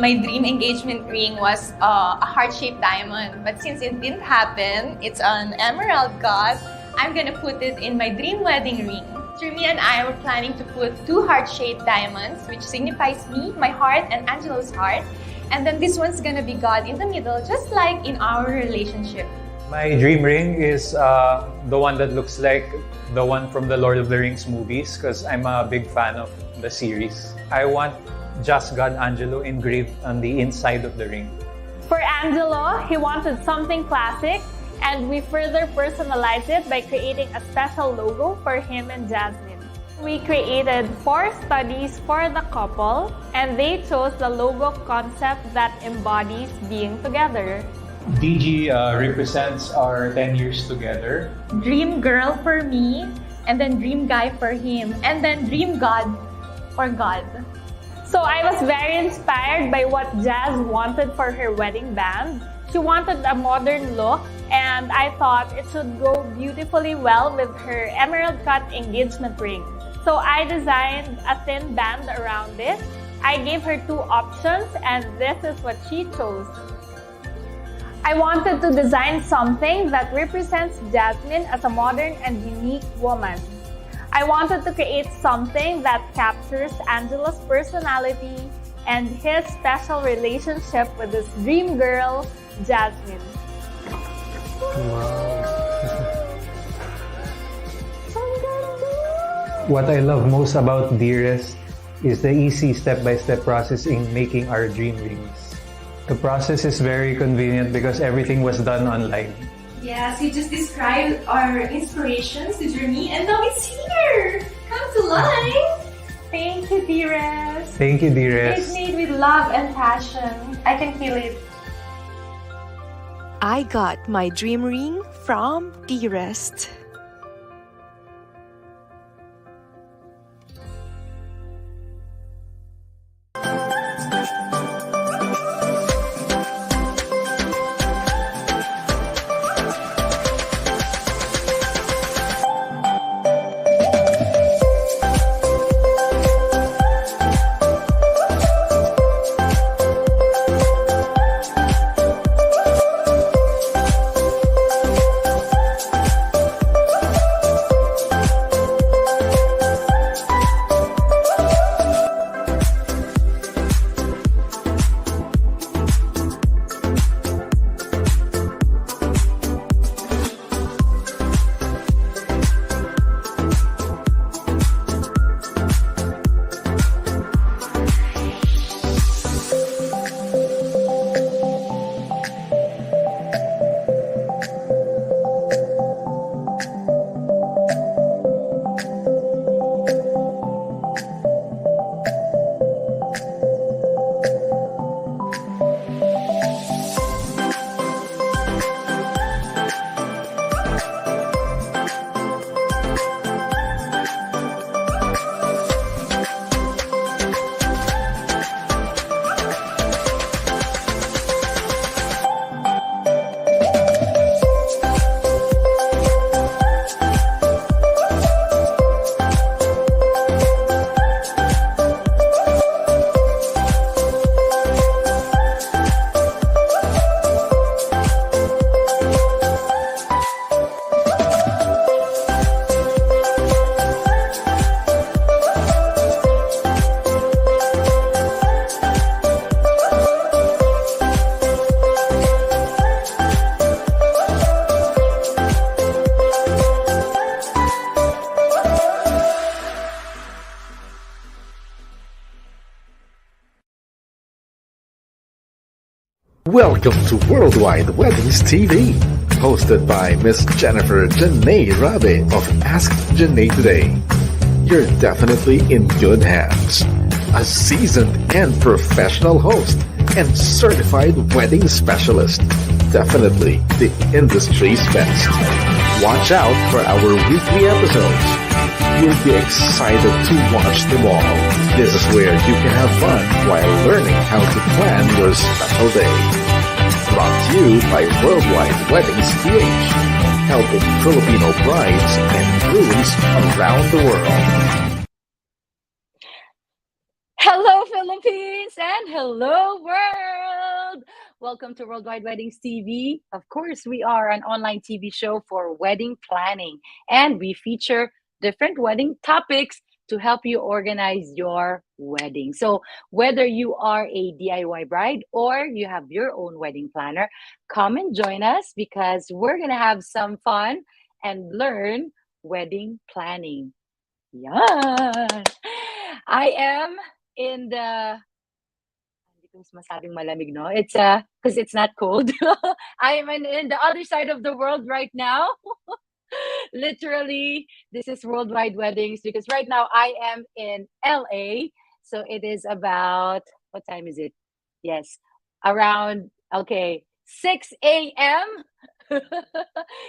my dream engagement ring was a heart-shaped diamond. But since it didn't happen, it's an emerald cut, I'm gonna put it in my dream wedding ring. Jeremy and I were planning to put 2 heart-shaped diamonds, which signifies me, my heart, and Angelo's heart. And then this one's gonna be God in the middle, just like in our relationship. My dream ring is the one that looks like the one from the Lord of the Rings movies because I'm a big fan of the series. I want Just God Angelo engraved on the inside of the ring. For Angelo, he wanted something classic, and we further personalized it by creating a special logo for him and Jasmine. We created 4 studies for the couple, and they chose the logo concept that embodies being together. DG represents our 10 years together. Dream girl for me, and then dream guy for him, and then dream God for God. So I was very inspired by what Jazz wanted for her wedding band. She wanted a modern look, and I thought it should go beautifully well with her emerald cut engagement ring. So I designed a thin band around it. I gave her 2 options, and this is what she chose. I wanted to design something that represents Jasmine as a modern and unique woman. I wanted to create something that captures Angelo's personality and his special relationship with his dream girl, Jasmine. Wow. What I love most about Dearest is the easy step-by-step process in making our dream rings. The process is very convenient because everything was done online. Yes, you just described our inspirations to Jeremy, and now it's here! Come to life! Thank you, dearest. Thank you, It's Dearest. made with love and passion. I can feel it. I got my dream ring from Dearest. Welcome to Worldwide Weddings TV, hosted by Miss Jennifer Janae Rabe of Ask Janae Today. You're definitely in good hands. A seasoned and professional host and certified wedding specialist. Definitely the industry's best. Watch out for our weekly episodes. You'll be excited to watch them all. This is where you can have fun while learning how to plan your special day. Brought to you by Worldwide Weddings PH, helping Filipino brides and grooms around the world. Hello, Philippines, and hello, world! Welcome to Worldwide Weddings TV. Of course, we are an online TV show for wedding planning, and we feature different wedding topics to help you organize your wedding. So, whether you are a DIY bride or you have your own wedding planner, come and join us because we're going to have some fun and learn wedding planning. Yan! I am in the hindi ko masabing malamig, no? It's because it's not cold. I am in the other side of the world right now. Literally, this is worldwide weddings because right now I am in LA. So it is about what time is it? Yes, around okay 6 a.m.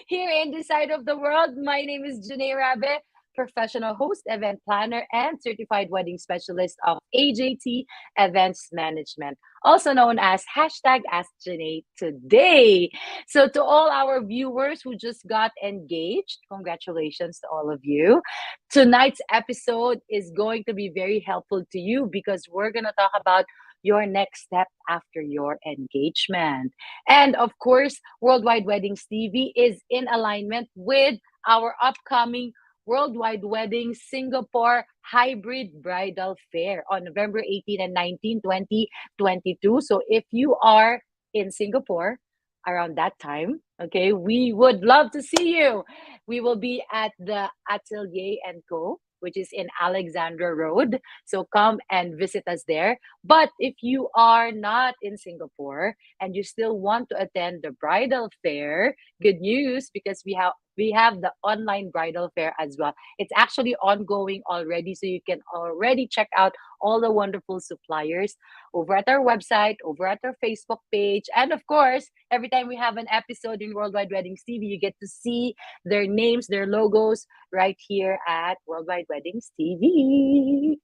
Here in this side of the world. My name is Janae Rabe, professional host, event planner, and certified wedding specialist of AJT Events Management, also known as hashtag Ask Janae Today. So, to all our viewers who just got engaged, congratulations to all of you. Tonight's episode is going to be very helpful to you because we're going to talk about your next step after your engagement. And of course, Worldwide Weddings TV is in alignment with our upcoming Worldwide Wedding Singapore Hybrid Bridal Fair on November 18 and 19, 2022. So if you are in Singapore around that time, okay, we would love to see you. We will be at the Atelier and Co, which is in Alexandra Road. So come and visit us there. But if you are not in Singapore and you still want to attend the bridal fair, good news because we have the online bridal fair as well. It's actually ongoing already, so you can already check out all the wonderful suppliers over at our website, over at our Facebook page, and of course, every time we have an episode in Worldwide Weddings TV, you get to see their names, their logos right here at Worldwide Weddings TV.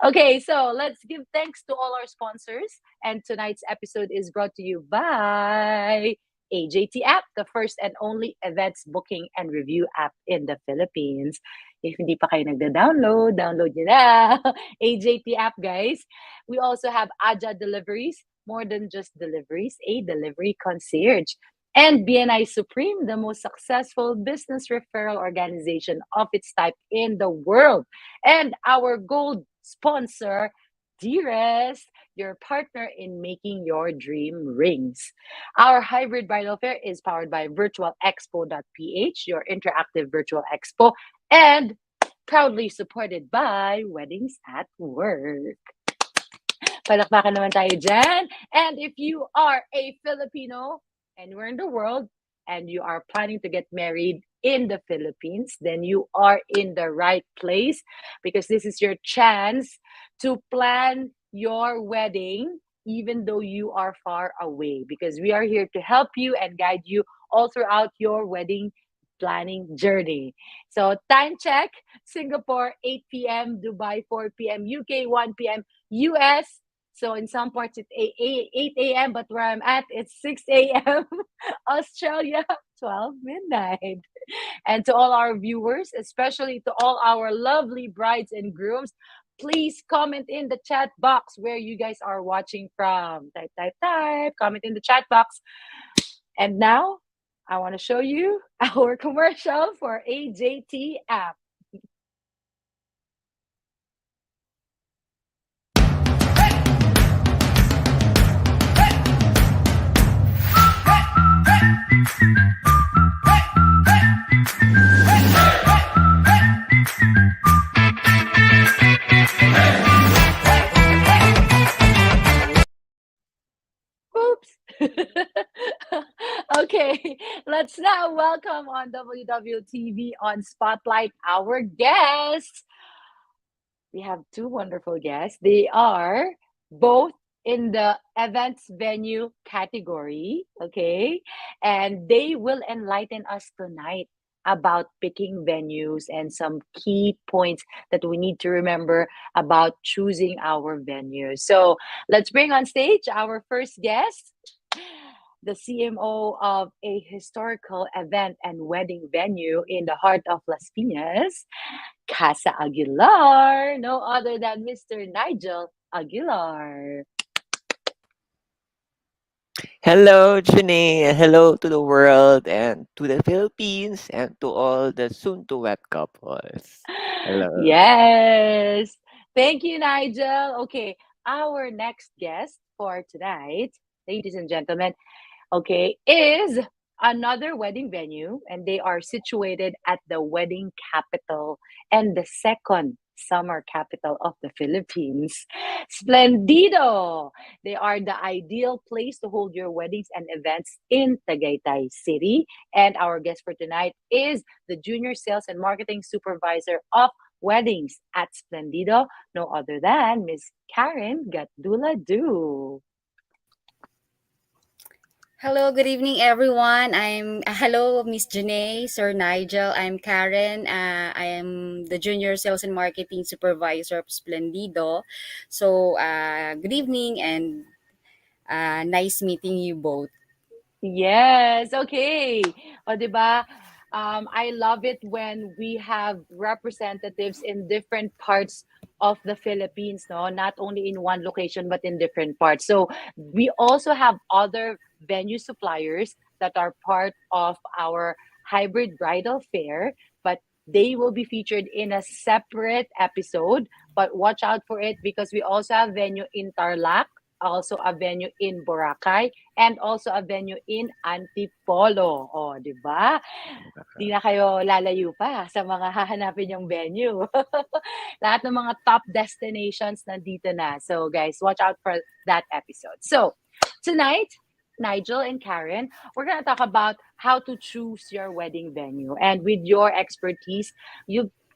Okay, so let's give thanks to all our sponsors. And tonight's episode is brought to you by AJT app, the first and only events booking and review app in the Philippines. If hindi pa kayo nagda-download, download nyo na. AJT app, guys. We also have Aja Deliveries, more than just deliveries, a delivery concierge. And BNI Supreme, the most successful business referral organization of its type in the world. And our gold sponsor, Dearest, your partner in making your dream rings. Our hybrid bridal fair is powered by virtualexpo.ph, your interactive virtual expo, and proudly supported by Weddings at Work. Palakpakan naman tayo dyan. And if you are a Filipino anywhere in the world and you are planning to get married in the Philippines, then you are in the right place because this is your chance to plan your wedding even though you are far away, because we are here to help you and guide you all throughout your wedding planning journey. So time check, Singapore 8 p.m., Dubai 4 p.m., UK 1 p.m., US. So in some parts it's 8 a.m., but where I'm at, it's 6 a.m. Australia, 12 midnight. And to all our viewers, especially to all our lovely brides and grooms, please comment in the chat box where you guys are watching from. Type, comment in the chat box. And now, I want to show you our commercial for AJT app. Oops. Okay, let's now welcome on WWTV on Spotlight our guests. We have two wonderful guests. They are both in the events venue category, okay? And they will enlighten us tonight about picking venues and some key points that we need to remember about choosing our venue. So let's bring on stage our first guest. the CMO of a historical event and wedding venue in the heart of Las Piñas, Casa Aguilar, no other than Mr. Nigel Aguilar. Hello, Janae. Hello to the world and to the Philippines and to all the soon to wed couples. Hello. Yes. Thank you, Nigel. Okay, our next guest for tonight, ladies and gentlemen, okay, is another wedding venue, and they are situated at the wedding capital and the second summer capital of the Philippines, Splendido. They are the ideal place to hold your weddings and events in Tagaytay City. And our guest for tonight is the Junior Sales and Marketing Supervisor of Weddings at Splendido, no other than Miss Karen Gatdula-Du. Hello, good evening, everyone. Hello, Miss Janae, Sir Nigel. I'm Karen. I am the Junior Sales and Marketing Supervisor of Splendido. So, good evening and nice meeting you both. Yes, okay. O, 'di ba? I love it when we have representatives in different parts of the Philippines, no? Not only in one location, but in different parts. So we also have other venue suppliers that are part of our hybrid bridal fair, but they will be featured in a separate episode. But watch out for it because we also have venue in Tarlac, also a venue in Boracay, and also a venue in Antipolo. O, di ba? Di na kayo lalayo pa sa mga hahanapin yung venue. Lahat ng mga top destinations nandito na. So guys, watch out for that episode. So, tonight, Nigel and Karen, we're going to talk about how to choose your wedding venue. And with your expertise,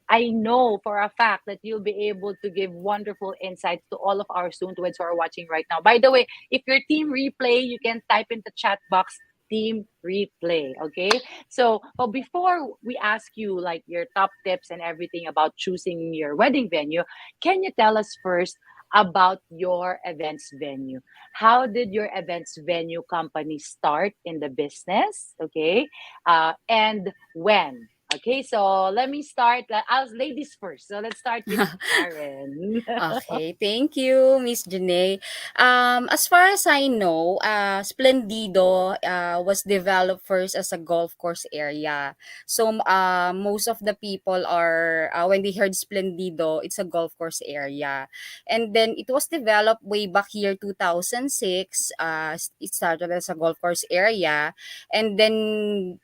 I know for a fact that you'll be able to give wonderful insights to all of our students who are watching right now. By the way, if your team replay, you can type in the chat box team replay. Okay. So, but before we ask you like your top tips and everything about choosing your wedding venue, can you tell us first about your events venue? How did your events venue company start in the business? Okay. And when? Okay, so let me start. I'll ladies first. So let's start with Karen. Okay, thank you, Miss Janae. As far as I know, Splendido was developed first as a golf course area. So most of the people are, when they heard Splendido, it's a golf course area. And then it was developed way back year 2006. It started as a golf course area. And then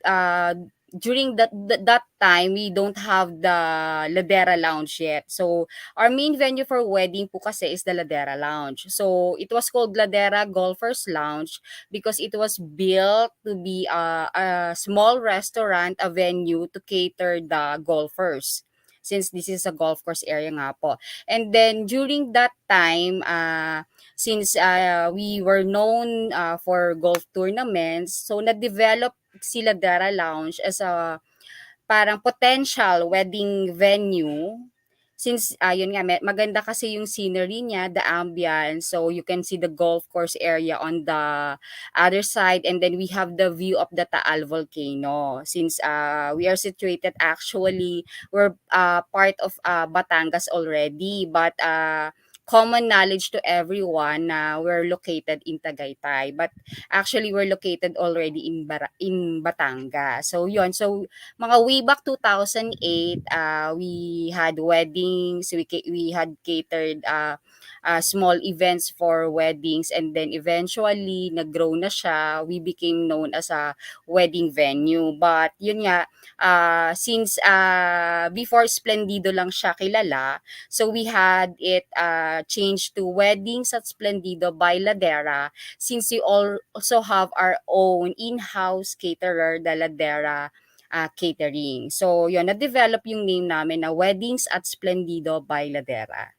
during that time, we don't have the Ladera Lounge yet. So, our main venue for wedding po kasi is the Ladera Lounge. So, it was called Ladera Golfers Lounge because it was built to be a small restaurant, a venue to cater the golfers since this is a golf course area nga po. And then, during that time, since we were known for golf tournaments, so na-develop si Ladera Lounge as a parang potential wedding venue since yun nga maganda kasi yung scenery niya, the ambience, so you can see the golf course area on the other side, and then we have the view of the Taal volcano since we are situated, actually we're part of Batangas already, but common knowledge to everyone na we're located in Tagaytay, but actually we're located already in Batangas. So yun, so mga way back 2008, we had weddings, we had catered small events for weddings, and then eventually nag-grow na siya. We became known as a wedding venue. But yun nga, since before Splendido lang siya kilala, so we had it changed to Weddings at Splendido by Ladera since we also have our own in-house caterer, the Ladera Catering. So, yun, na-develop yung name namin na Weddings at Splendido by Ladera.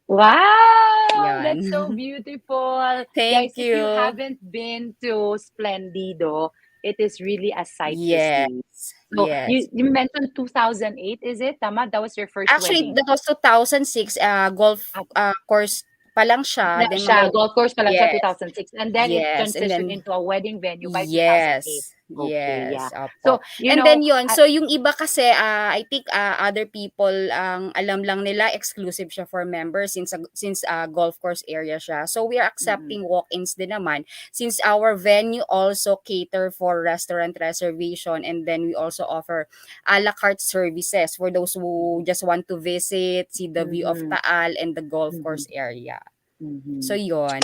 Wow, Yan. that's so beautiful. Thank Guys, if you you. haven't been to Splendido, it is really a sight to Yes. see. So Yes. you mentioned 2008, is it? Tama? That was your first Actually, wedding. that was 2006 golf Ah, course pa lang siya, Na then siya, golf course pa lang siya yes, 2006, and then it yes, and transitioned then into a wedding venue by 2008. yes, Okay, yeah. yes, So, opo. you And know, then yun, so yung iba kasi, I think other people, ang alam lang nila exclusive siya for members since golf course area siya. So we are mm, accepting walk-ins din naman since our venue also cater for restaurant reservation, and then we also offer a la carte services for those who just want to visit, see the view of mhm, Taal and the golf mhm, course area. So mhm. yun.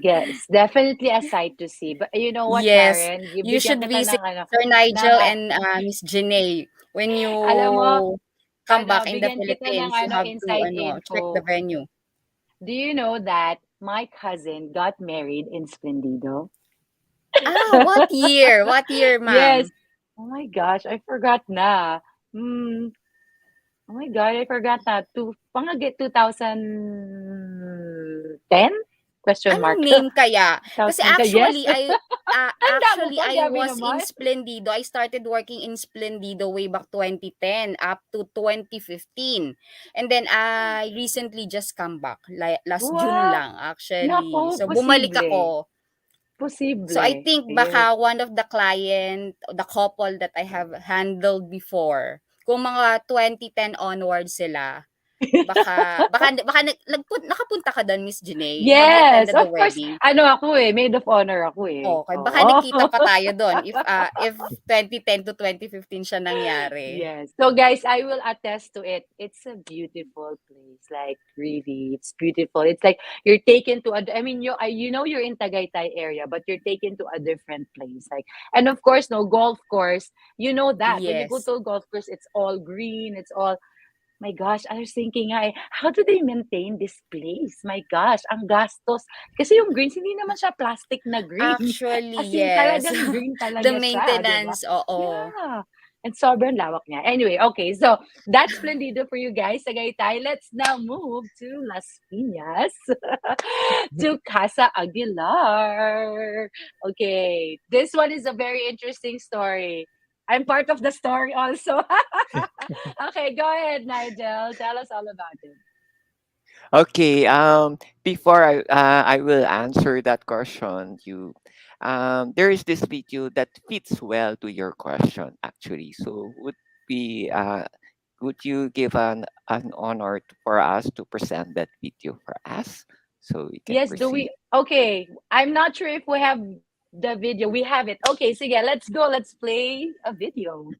Yes, definitely a sight to see. But you know what, Yes, Karen? you Bigyan should kita visit ng ano, Sir ng Nigel and Miss Janae when you alam mo, come back in the bigyan kita ng Philippines. You have to inside check the info. venue. Do you know that my cousin got married in Splendido? What year? What year, Yes. ma'am? Oh my gosh, I forgot na. Hmm. Oh my God, I forgot na. Pangagit 2010? Question Anong mark. name kaya? Kasi 2010. Yes. Tanda mo pa, I grabe was in naman. Splendido. I started working in Splendido way back 2010 up to 2015. And then I recently just come back last June Wow. lang actually. Nako, So bumalik posible. ako. So I Posible. think Yes. baka one of the the couple that I have handled before, kung mga 2010 onwards sila, baka nakapunta ka doon, Miss Janae? Have you Yes, attended the of course. wedding? Ano ako eh, maid of honor ako eh. Okay, baka Oo. nakita pa tayo doon if 2010 to 2015 siya nangyari. Yes. So guys, I will attest to it. It's a beautiful place. Like really, it's beautiful. It's like you're taken to I mean, you know you're in Tagaytay area, but you're taken to a different place. Like, and of course, no golf course. You know that when you go Yes. to a golf course, it's all green. It's all. My gosh, I was thinking, how do they maintain this place? My gosh, ang gastos. Kasi yung greens, hindi naman siya plastic na green. Actually, As in, yes. talagang green The talaga siya, di ba? maintenance, oo. Yeah. And sobrang lawak niya. Anyway, okay. So, that's Splendido for you guys. Tagaytay. Let's now move to Las Piñas. To Casa Aguilar. Okay. This one is a very interesting story. I'm part of the story also. Okay, go ahead, Nigel. Tell us all about it. Okay. Before I will answer that question, there is this video that fits well to your question actually. So would you give an honor for us to present that video for us so we can Yes, do we? proceed? Okay, I'm not sure if we have the video. We have it. Okay, so yeah, let's go. Let's play a video.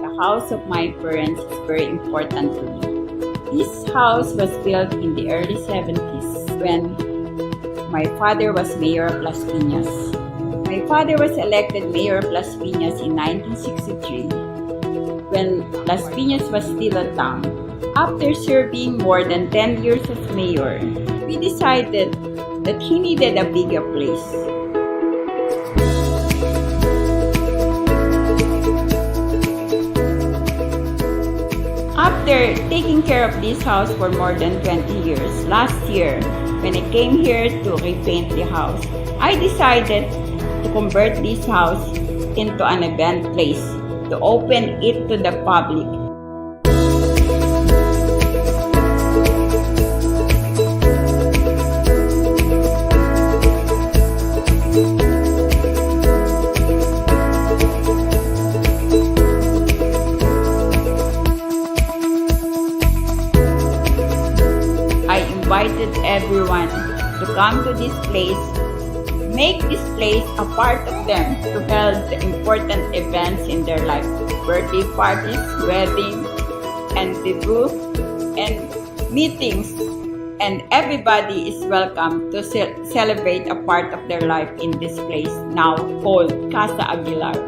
The house of my parents is very important to me. This house was built in the early 70s when my father was mayor of Las Piñas. My father was elected mayor of Las Piñas in 1963 when Las Piñas was still a town. After serving more than 10 years as mayor, we decided that he needed a bigger place. After taking care of this house for more than 20 years, last year, when I came here to repaint the house, I decided to convert this house into an event place, to open it to the public. I invited everyone to come to this place, make this place a part of them to hold the important events in their life, birthday parties, weddings, and debut, and meetings. And everybody is welcome to celebrate a part of their life in this place now called Casa Aguilar.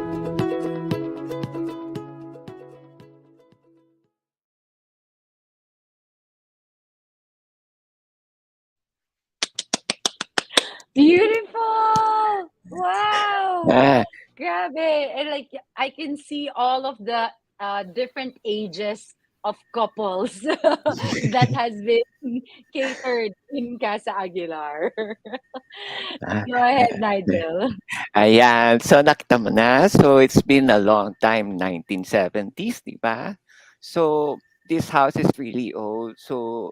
Beautiful! Wow! Ah, Grabe. And like I can see all of the different ages of couples that has been catered in Casa Aguilar. ah, Go ahead, Nigel. Ayan. So, nakita mo na. So, it's been a long time, 1970s, di ba? So, this house is really old. So,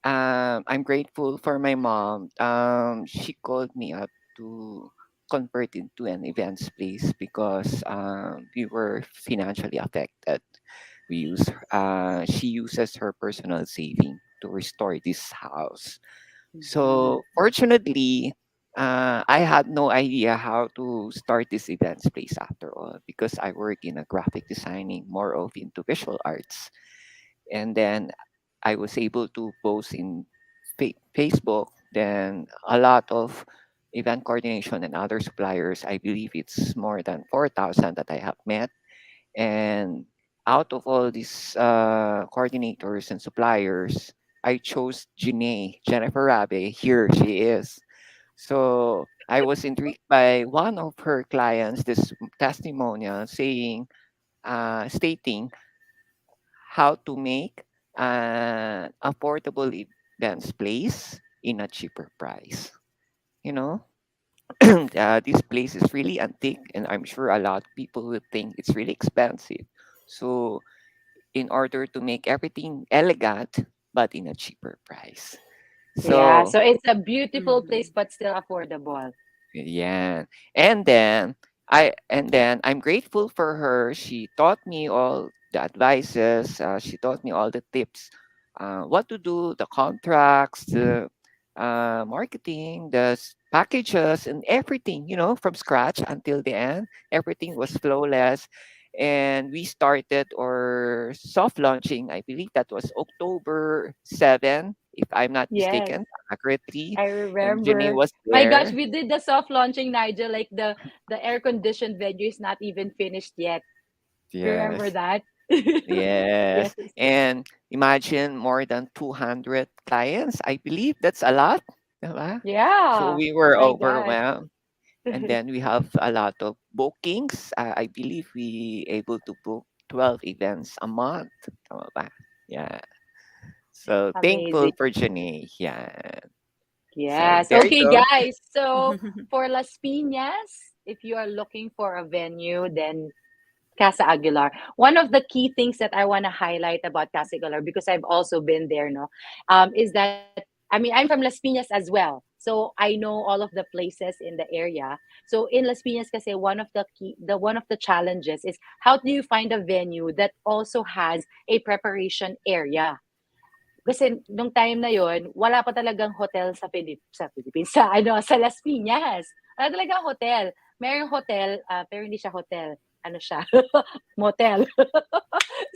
I'm grateful for my mom. She called me up to convert into an events place because we were financially affected. She uses her personal saving to restore this house. Mhm. So fortunately, I had no idea how to start this events place after all because I work in a graphic designing, more of into visual arts. And then I was able to post in Facebook. Then a lot of event coordination and other suppliers. I believe it's more than 4,000 that I have met. And out of all these coordinators and suppliers, I chose Jennifer Rabe. Here she is. So I was intrigued by one of her clients, this testimonial stating how to make an affordable events place in a cheaper price. You know, this place is really antique, and I'm sure a lot of people will think it's really expensive. So, in order to make everything elegant, but in a cheaper price. Yeah, So, so it's a beautiful place Mhm. but still affordable. yeah. And then I'm grateful for her. She taught me all the advices. She taught me all the tips, what to do, the contracts, the marketing, packages, and everything. From scratch until the end. Everything was flawless, and we started our soft launching. I believe that was October 7, if I'm not Yes, mistaken, accurately. I And Janae remember. was My gosh, there. we did the soft launching, Nigel. Like the air conditioned venue is not even finished yet. You remember Yes, that? Yes. yes. And imagine more than 200 clients. I believe that's a lot. Diba? So Yeah. we were My gosh. overwhelmed. And then we have a lot of bookings. I believe we able to book 12 events a month. Tama ba? Yeah. So thankful Amazing. for Janae. Yeah. So Yes. there you Okay, go. guys. So for Las Piñas, if you are looking for a venue, then Casa Aguilar. One of the key things that I want to highlight about Casa Aguilar, because I've also been there, no, is that I mean I'm from Las Piñas as well, so I know all of the places in the area. So in Las Piñas, kasi one of the challenges is how do you find a venue that also has a preparation area? Kasi nung time na yon wala pa talagang hotel sa Philippines, sa ano, sa Las Piñas. Wala talagang hotel. Merong hotel, pero hindi siya hotel. Ano siya? Motel.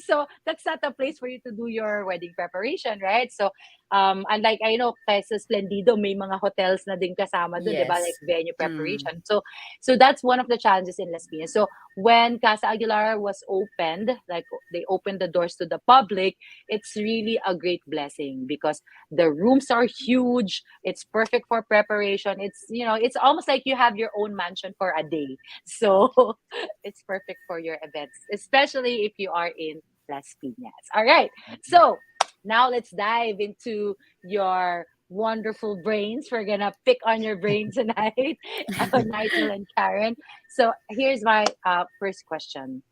So that's not a place for you to do your wedding preparation, right? So unlike I know kaya sa Splendido may mga hotels na din kasama doon, 'di ba? Like Yes. venue Mm. preparation. So that's one of the challenges in Las Piñas. So when Casa Aguilar was opened, like they opened the doors to the public, it's really a great blessing because the rooms are huge. It's perfect for preparation. It's almost like you have your own mansion for a day. So it's perfect for your events, especially if you are in Las Piñas. All right. So now let's dive into your wonderful brains. We're gonna pick on your brain tonight, Nigel and Karen. So here's my first question: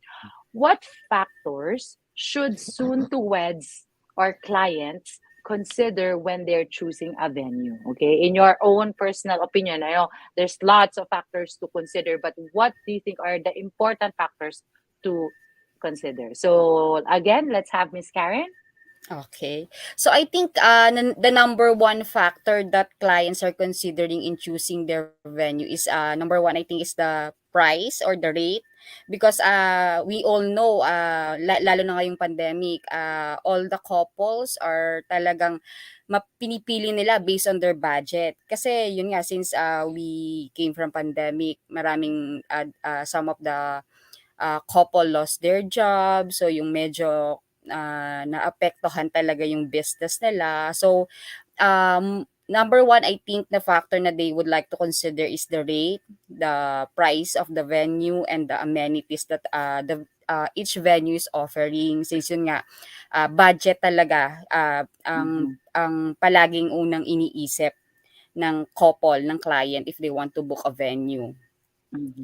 what factors should soon to weds or clients consider when they're choosing a venue? Okay, in your own personal opinion, I know there's lots of factors to consider, but what do you think are the important factors to consider? So again, let's have Miss Karen. Okay. So I think the number one factor that clients are considering in choosing their venue is number one, I think, is the price or the rate. Because we all know, lalo na ngayong pandemic, all the couples are talagang pinipili nila based on their budget. Kasi yun nga, since we came from pandemic, maraming some of the couple lost their job. So yung medyo naapektuhan talaga yung business nila. So number one, I think the factor na they would like to consider is the rate, the price of the venue, and the amenities that the each venue is offering. Since yun nga, budget talaga ang palaging unang iniisip ng couple, ng client if they want to book a venue.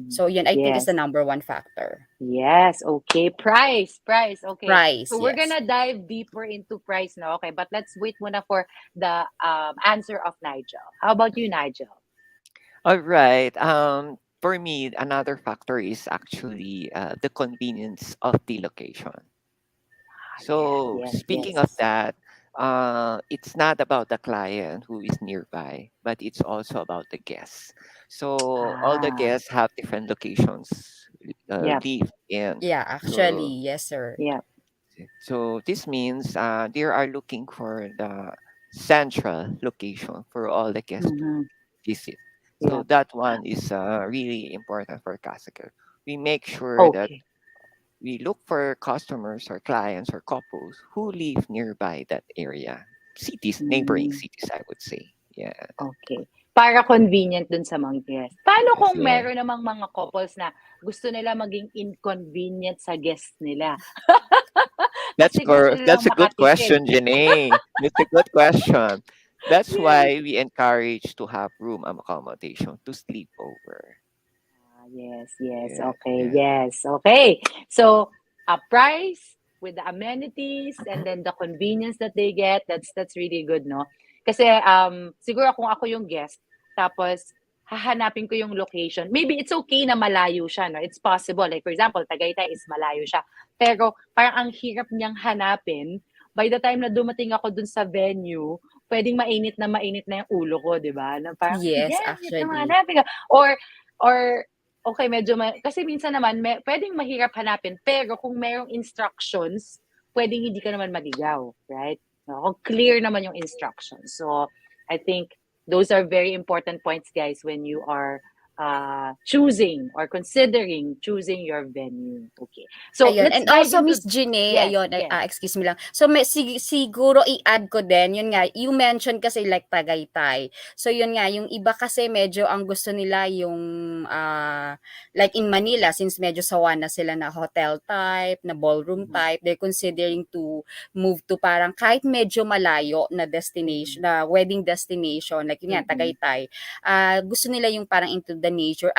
So yun, I think is the Yes. number one factor. Yes, okay. Price. Okay. Price, So we're yes. gonna dive deeper into price now. Okay, but let's wait muna for the answer of Nigel. How about you, Nigel? All right. For me, another factor is actually the convenience of the location. So Yes. speaking of that, it's not about the client who is nearby, but it's also about the guests. So all the Ah, guests have different locations yep, live in. Yeah, So actually, yes, sir. yep. so this means they are looking for the central location for all the guests to Mm-hmm. visit. So Yep. that one is really important for Casacle. We make sure that Okay. we look for customers or clients or couples who live nearby that area. Cities, neighboring Mm, cities, I would say. Yeah. okay. Para convenient dun sa mga guests. Paano kung Yeah. meron namang mga couples na gusto nila maging inconvenient sa guests nila? Kasi gusto nilang That's a good makatipid. question, Janae. That's a good question. That's why we encourage to have room accommodation to sleep over. Yes, Yeah, okay, yeah. yes, okay. So, a price with the amenities and then the convenience that they get, that's really good, no? Kasi siguro kung ako yung guest, tapos hahanapin ko yung location. Maybe it's okay na malayo siya, no? It's possible. Like for example, Tagaytay is malayo siya. Pero parang ang hirap niyang hanapin. By the time na dumating ako dun sa venue, pwedeng mainit na yung ulo ko, di ba? Na parang, Yes, yeah, actually. hanapin ka. Or okay, medyo kasi minsan naman pwedeng mahirap hanapin, pero kung mayroong instructions, pwedeng hindi ka naman magigaw, right? No, kung clear naman yung instructions. So, I think those are very important points, guys, when you are choosing or considering choosing your venue. Okay. So, Ayun, let's and dive also into Miss Jine, yes, ayun, yes. excuse me lang. So siguro i-add ko din, yun nga, you mentioned kasi like Tagaytay. So yun nga, yung iba kasi medyo ang gusto nila yung like in Manila, since medyo sawa na sila na hotel type, na ballroom type, they're considering to move to parang kahit medyo malayo na destination, na wedding destination, like yun nga, Tagaytay. Gusto nila yung parang into the nature.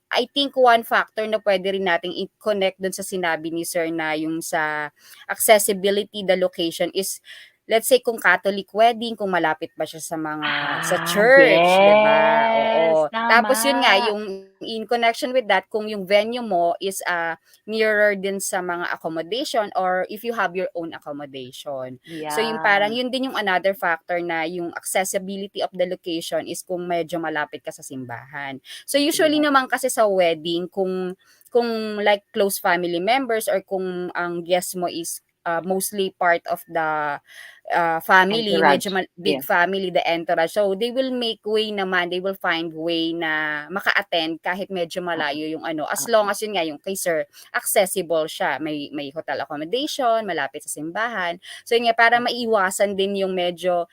I think one factor na pwede rin nating i-connect dun sa sinabi ni Sir na yung sa accessibility, the location is, let's say kung Catholic wedding, kung malapit ba siya sa mga, sa church, 'di ba? Yes, Oo. Tapos yun nga, tama. yung in connection with that, kung yung venue mo is nearer din sa mga accommodation or if you have your own accommodation. So yung parang Yeah. yun din yung another factor na yung accessibility of the location is kung medyo malapit ka sa simbahan. So usually Yeah. naman kasi sa wedding, kung like close family members or kung ang guest mo is mostly part of the family, medyo Entourage. big Yeah. family, the entourage. So they will make way naman, they will find way na maka-attend kahit medyo malayo yung ano. As long as yun nga, yung kay sir, accessible siya. May hotel accommodation, malapit sa simbahan. So yun nga, para maiwasan din yung medyo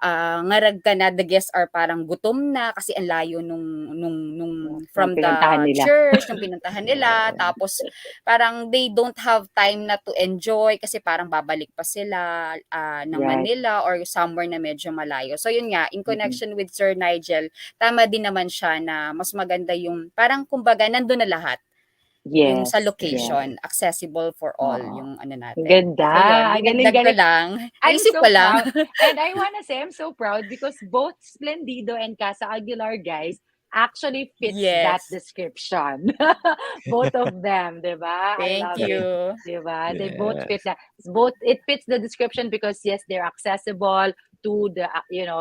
ngarag ka na, the guests are parang gutom na kasi ang layo nung Nung from the pinuntahan nila. church, nung pinuntahan nila, tapos parang they don't have time na to enjoy kasi parang babalik pa sila ng Right. Manila or somewhere na medyo malayo. So yun nga, in connection with Sir Nigel, tama din naman siya na mas maganda yung parang kumbaga nandun na lahat. Yung sa Yes, yes. location, accessible for all Oo. yung ano Ang natin. ganda. So yun, Ang dinagdag ko galing-galing. lang. I'm Naisip so ko lang. proud. And I wanna say I'm so proud because both Splendido and Casa Aguilar, guys, actually fits that Yes. description. Both of them, 'di ba? I Thank love it. you. 'Di ba? They both Yes. fit that. Both it fits the description because yes, they're accessible to the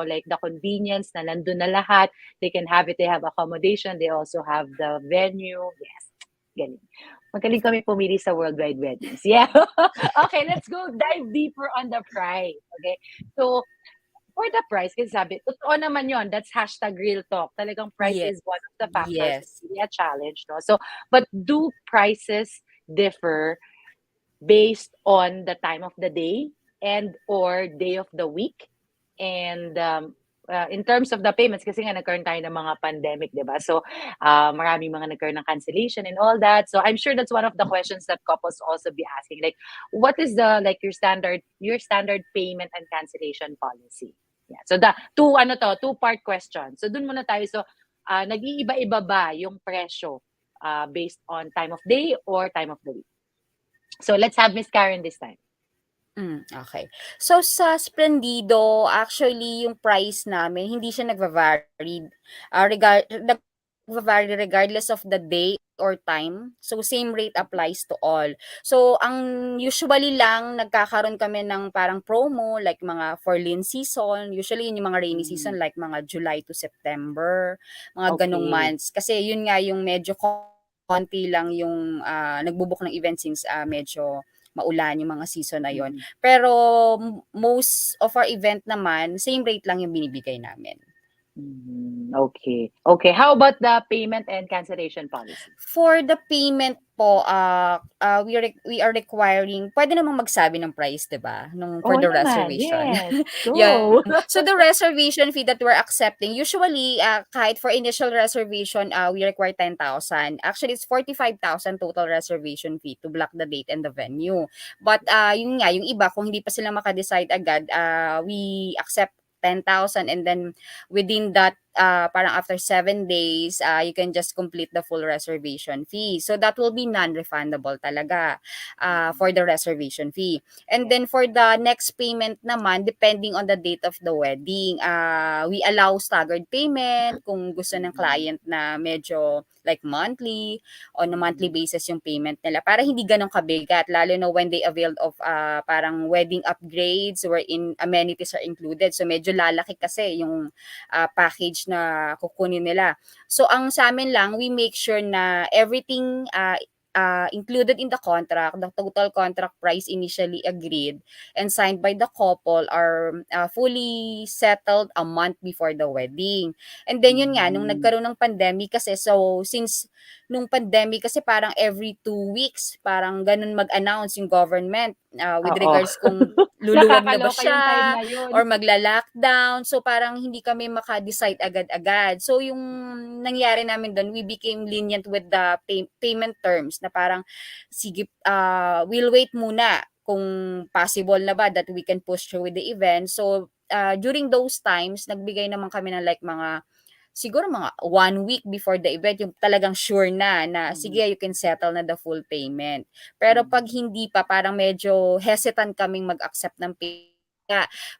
like the convenience na nandun na lahat. They can have it, they have accommodation, they also have the venue. Yes. Galing. Magaling kami pumili sa worldwide weddings. Yeah. Okay, let's go dive deeper on the price. Okay. So, for the price, kasi sabi, totoo naman yon. That's hashtag real talk. Talagang price Yes. is one of the factors. Yes. It's really a challenge, no? So, but do prices differ based on the time of the day and or day of the week? And in terms of the payments, kasi nga nagkaroon tayo ng mga pandemic, di ba? So, maraming mga nagkaroon ng cancellation and all that. So, I'm sure that's one of the questions that couples also be asking. Like, what is the, like, your standard payment and cancellation policy? Yeah. So, two-part question. So, dun muna tayo. So, nag-iiba-iba ba yung presyo based on time of day or time of the week? So, let's have Miss Karen this time. Okay. So sa Splendido, actually yung price namin hindi siya nagva-vary, nagva-vary regardless of the day or time. So same rate applies to all. So ang usually lang nagkakaroon kami ng parang promo like mga for lean season, usually yun yung mga rainy season like mga July to September, mga ganong Okay. months. Kasi yun nga yung medyo konti lang yung nagbo-book ng event since medyo maulan yung mga season na yon. Pero most of our event naman, same rate lang yung binibigay namin. Okay. Okay. How about the payment and cancellation policy? For the payment po, we are requiring, pwede namang magsabi ng price, di ba? For the naman. reservation. Yes. Go. Yan. So the reservation fee that we're accepting, usually, kahit for initial reservation, we require 10,000. Actually, it's 45,000 total reservation fee to block the date and the venue. But yun nga, yung iba, kung hindi pa sila makadecide agad, we accept 10,000 and then within that parang after 7 days you can just complete the full reservation fee, so that will be non-refundable talaga for the reservation fee. And then for the next payment naman, depending on the date of the wedding, we allow staggered payment kung gusto ng client na medyo like monthly, on a monthly basis yung payment nila para hindi ganun kabigat, lalo na when they availed of parang wedding upgrades wherein amenities are included. So medyo lalaki kasi yung package na kukunin nila. So ang sa amin lang, we make sure na everything included in the contract, the total contract price initially agreed and signed by the couple are fully settled a month before the wedding. And then yun nga, nung nagkaroon ng pandemic kasi, so since nung pandemic kasi parang every 2 weeks, parang ganun mag-announce yung government with regards kung luluwag na ba Nakakaloka yung time siya na yun. or magla-lockdown. So parang hindi kami maka-decide agad-agad. So yung nangyari namin doon, we became lenient with the payment terms na parang sige, we'll wait muna kung possible na ba that we can push through with the event. So during those times, nagbigay naman kami ng like siguro mga 1 week before the event, yung talagang sure na sige, you can settle na the full payment. Pero pag hindi pa, parang medyo hesitant kaming mag-accept ng payment.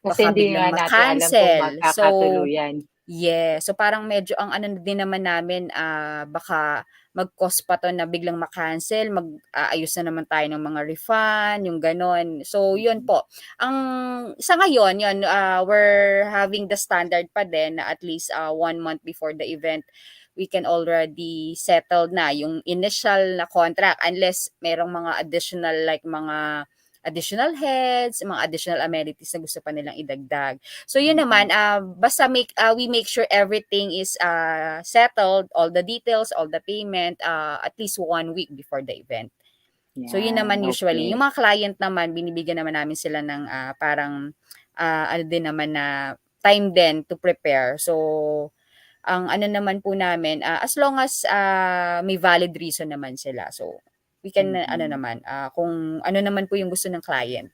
Kasi Baka hindi biglang nga natin alam kung ma-cancel. So, magkakatuluyan. so parang medyo ang ano din naman namin, baka mag-cost pa to na biglang ma-cancel, mag-aayos na naman tayo ng mga refund, yung ganon. So, yun po. Sa ngayon, yun, we're having the standard pa din na at least 1 month before the event, we can already settle na yung initial na contract unless merong mga additional like mga additional heads, mga additional amenities na gusto pa nilang idagdag. So yun naman, basta we make sure everything is settled, all the details, all the payment, at least 1 week before the event. So yun naman usually. Yung mga client naman, binibigyan naman namin sila ng parang ano din naman na time din to prepare. So ang ano naman po namin, as long as may valid reason naman sila. So we can ano naman, kung ano naman po yung gusto ng client.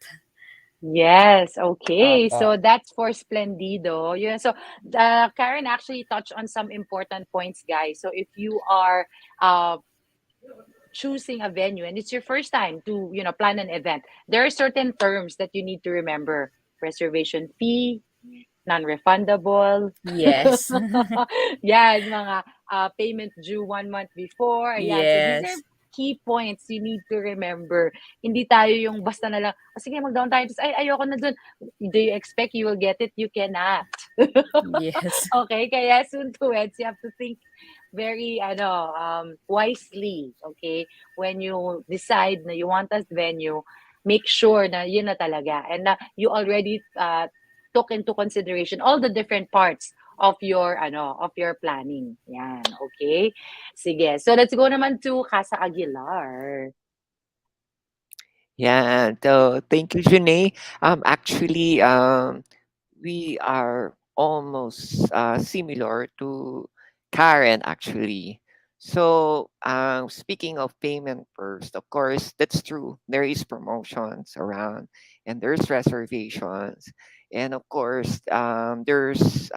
Yes, okay. Opo. So that's for Splendido. Yeah, so Karen actually touched on some important points, guys. So if you are choosing a venue and it's your first time to, plan an event, there are certain terms that you need to remember. Reservation fee, non-refundable. Yes. Yan, mga payment due 1 month before. Ayan. So these Yes. are key points you need to remember. Hindi tayo yung basta na lang, sige, mag-down tayo. Tapos, ayoko na dun. Do you expect you will get it? You cannot. Yes. Okay, kaya soon to weds, you have to think very wisely, okay? When you decide na you want a venue, make sure na yun na talaga and na you already took into consideration all the different parts of your planning. Yan, okay? Sige. So let's go naman to Casa Aguilar. Yeah, so thank you, Janae. Actually, we are almost similar to Karen, actually. So, speaking of payment first, of course, that's true. There is promotions around, and there's reservations, and of course, there's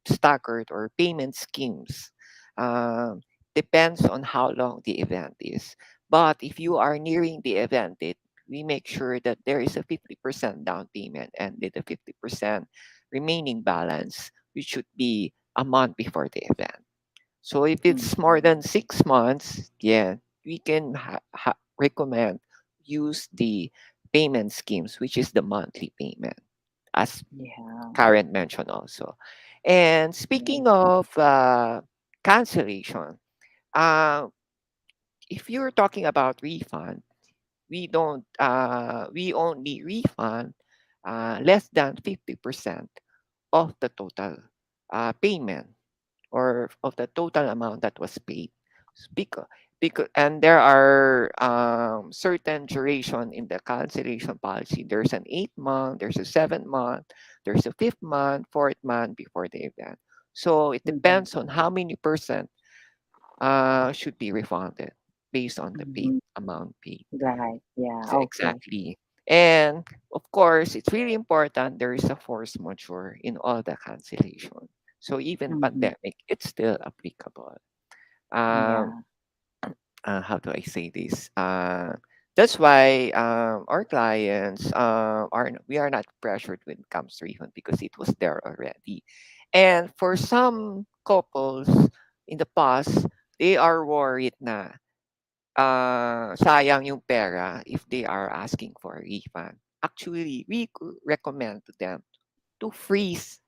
staggered or payment schemes. Um, Depends on how long the event is. But if you are nearing the event date, we make sure that there is a 50% down payment and then the 50% remaining balance, which should be a month before the event. So if it's more Mhm. than 6 months, yeah, we can recommend use the payment schemes, which is the monthly payment, as Yeah. Karen mentioned also. And Yeah. speaking of cancellation, uh, if you're talking about refund, we only refund less than 50% of the total payment or of the total amount that was paid. Because and there are certain duration in the cancellation policy. There's an 8 month, there's a 7 month, there's a fifth month, fourth month before the event. So it Mm-hmm. depends on how many percent should be refunded based on the paid Mm-hmm. amount paid. Right. Yeah. Okay. Exactly. And of course, it's really important there is a force majeure in all the cancellation. So even Mm-hmm. pandemic, it's still applicable. Um, Yeah. how do I say this? That's why our clients we are not pressured when it comes to refund because it was there already. And for some couples in the past, they are worried na sayang yung pera if they are asking for a refund. Actually, we recommend to them to freeze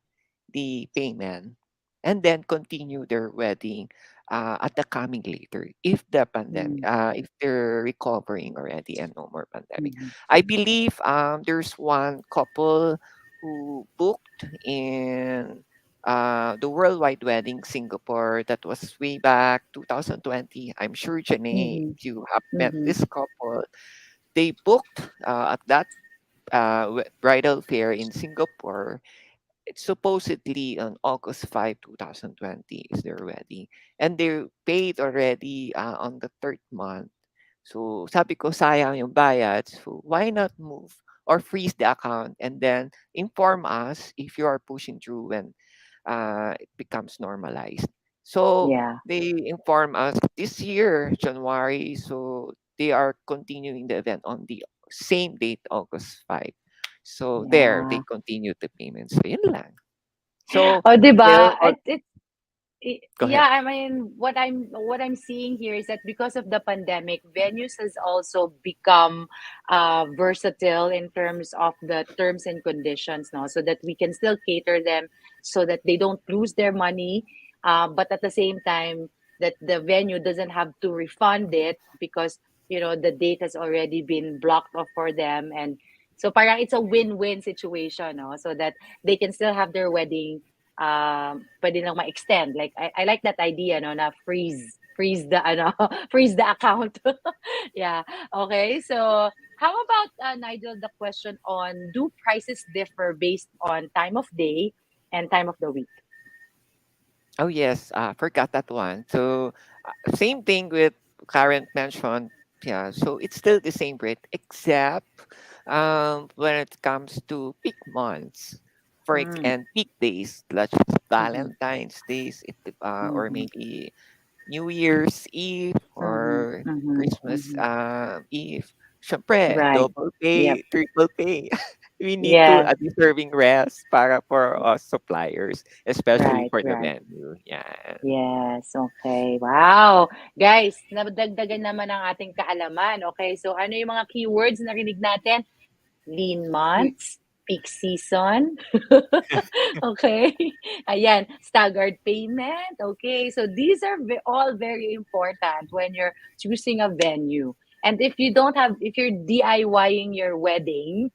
the payment and then continue their wedding at the coming later if the pandemic if they're recovering already and no more pandemic. Mm-hmm. I believe there's one couple who booked in the worldwide wedding Singapore that was way back 2020. I'm sure, Janae, Mm-hmm. if you have met Mm-hmm. this couple, they booked at that bridal fair in Singapore. It's supposedly on August 5, 2020 is their wedding. And they paid already on the third month. So sabi ko, sayang yung bayad. So why not move or freeze the account and then inform us if you are pushing through when it becomes normalized. So Yeah. they inform us this year, January. So they are continuing the event on the same date, August 5. So there, they Yeah. continue the payment. So yun lang. So Oh, still, 'di go ahead. yeah, I mean, what I'm seeing here is that because of the pandemic, venues has also become versatile in terms of the terms and conditions now, so that we can still cater them so that they don't lose their money, but at the same time that the venue doesn't have to refund it because the date has already been blocked off for them, and so parang it's a win-win situation, no? So that they can still have their wedding pwede lang ma-extend. Like I like that idea no na freeze the freeze the account. Yeah. Okay. So how about Nigel the question on do prices differ based on time of day and time of the week? Oh yes, forgot that one. So same thing with current mentioned. Yeah, so it's still the same rate except when it comes to peak months, Mm. and peak days, like Mm-hmm. Valentine's days, or Mm-hmm. maybe New Year's Eve Mm-hmm. or Mm-hmm. Christmas Mm-hmm. Eve. Syempre, Right. double Yep. pay, triple pay. We need to Yes. deserving rest para for us suppliers, especially Right. for the Right. venue. Yeah. Yes, okay. Wow! Guys, nadagdagan naman ang ating kaalaman. Okay, so ano yung mga keywords na narinig natin? Lean We, months, peak season. Okay. Ayan, staggered payment. Okay. So these are all very important when you're choosing a venue. And if you're DIYing your wedding,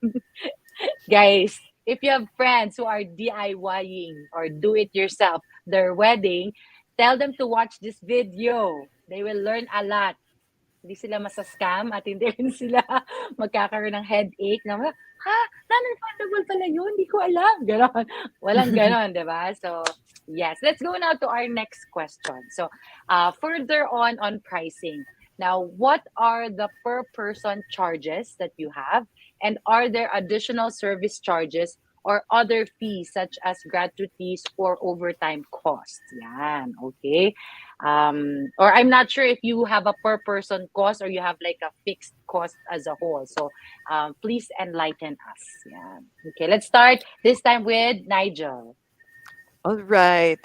guys, if you have friends who are DIYing or do it yourself their wedding, tell them to watch this video. They will learn a lot. Hindi sila masa-scam at hindi rin sila magkakaroon ng headache na, ha, non-refundable pala yun, hindi ko alam. Ganon. Walang ganon, di ba? So, yes. Let's go now to our next question. So, further on pricing. Now, what are the per person charges that you have? And are there additional service charges or other fees such as gratuities or overtime costs? Yan, okay. Or I'm not sure if you have a per person cost or you have like a fixed cost as a whole. So please enlighten us. Yeah. Okay, let's start this time with Nigel. All right.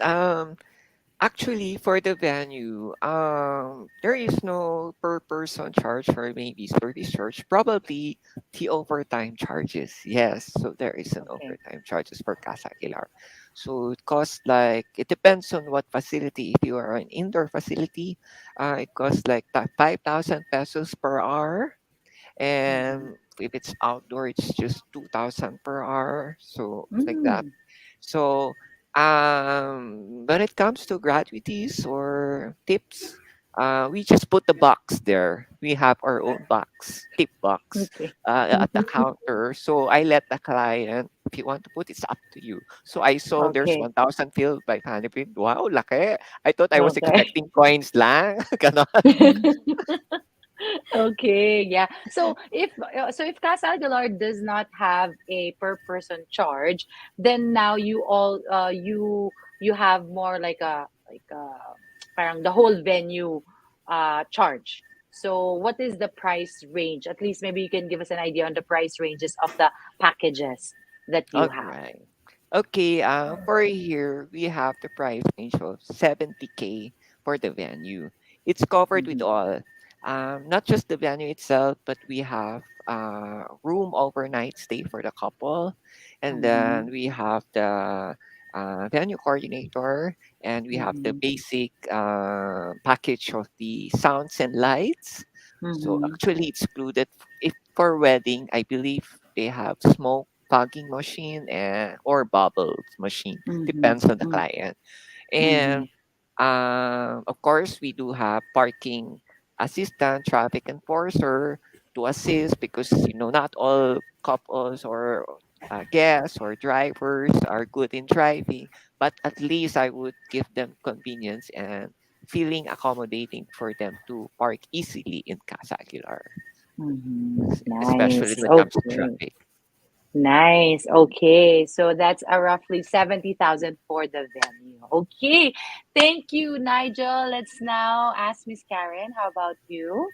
Actually, for the venue, there is no per person charge or maybe service charge. Probably the overtime charges. Yes, so there is an Okay. overtime charges for Casa Aguilar. So it costs like it depends on what facility. If you are an indoor facility, it costs like 5,000 pesos per hour, Mm-hmm. and if it's outdoor, it's just 2,000 per hour. So like that. Mm, So, when it comes to gratuities or tips, we just put the box there. We have our own box, tip box, okay. at the counter. So I let the client, if you want to put, it's up to you. So I saw there's Okay. 1,000 filled by Hanipin. Wow, laki. I thought I was Okay. expecting coins lang. Ganon. Okay, yeah. So if Casa Aguilar does not have a per person charge, then now you have more like a parang the whole venue charge. So what is the price range? At least maybe you can give us an idea on the price ranges of the packages that you All have. right. Okay, for here, we have the price range of 70K for the venue. It's covered with Mm-hmm. all, not just the venue itself, but we have room overnight stay for the couple. And Mm-hmm. then we have the venue coordinator, and we have the Mm-hmm. basic package of the sounds and lights. So Mm-hmm. actually, it's included. If for wedding, I believe they have smoke fogging machine and or bubbles machine, Mm-hmm. depends on the client. Mm-hmm. And of course, we do have parking assistant, traffic enforcer to assist because not all couples or guests or drivers are good in driving, but at least I would give them convenience and feeling accommodating for them to park easily in Casa Aguilar, Mm-hmm. especially Nice. when it comes to Okay. traffic. Nice. Okay. So that's a roughly 70,000 for the venue. Okay. Thank you, Nigel. Let's now ask Miss Karen. How about you?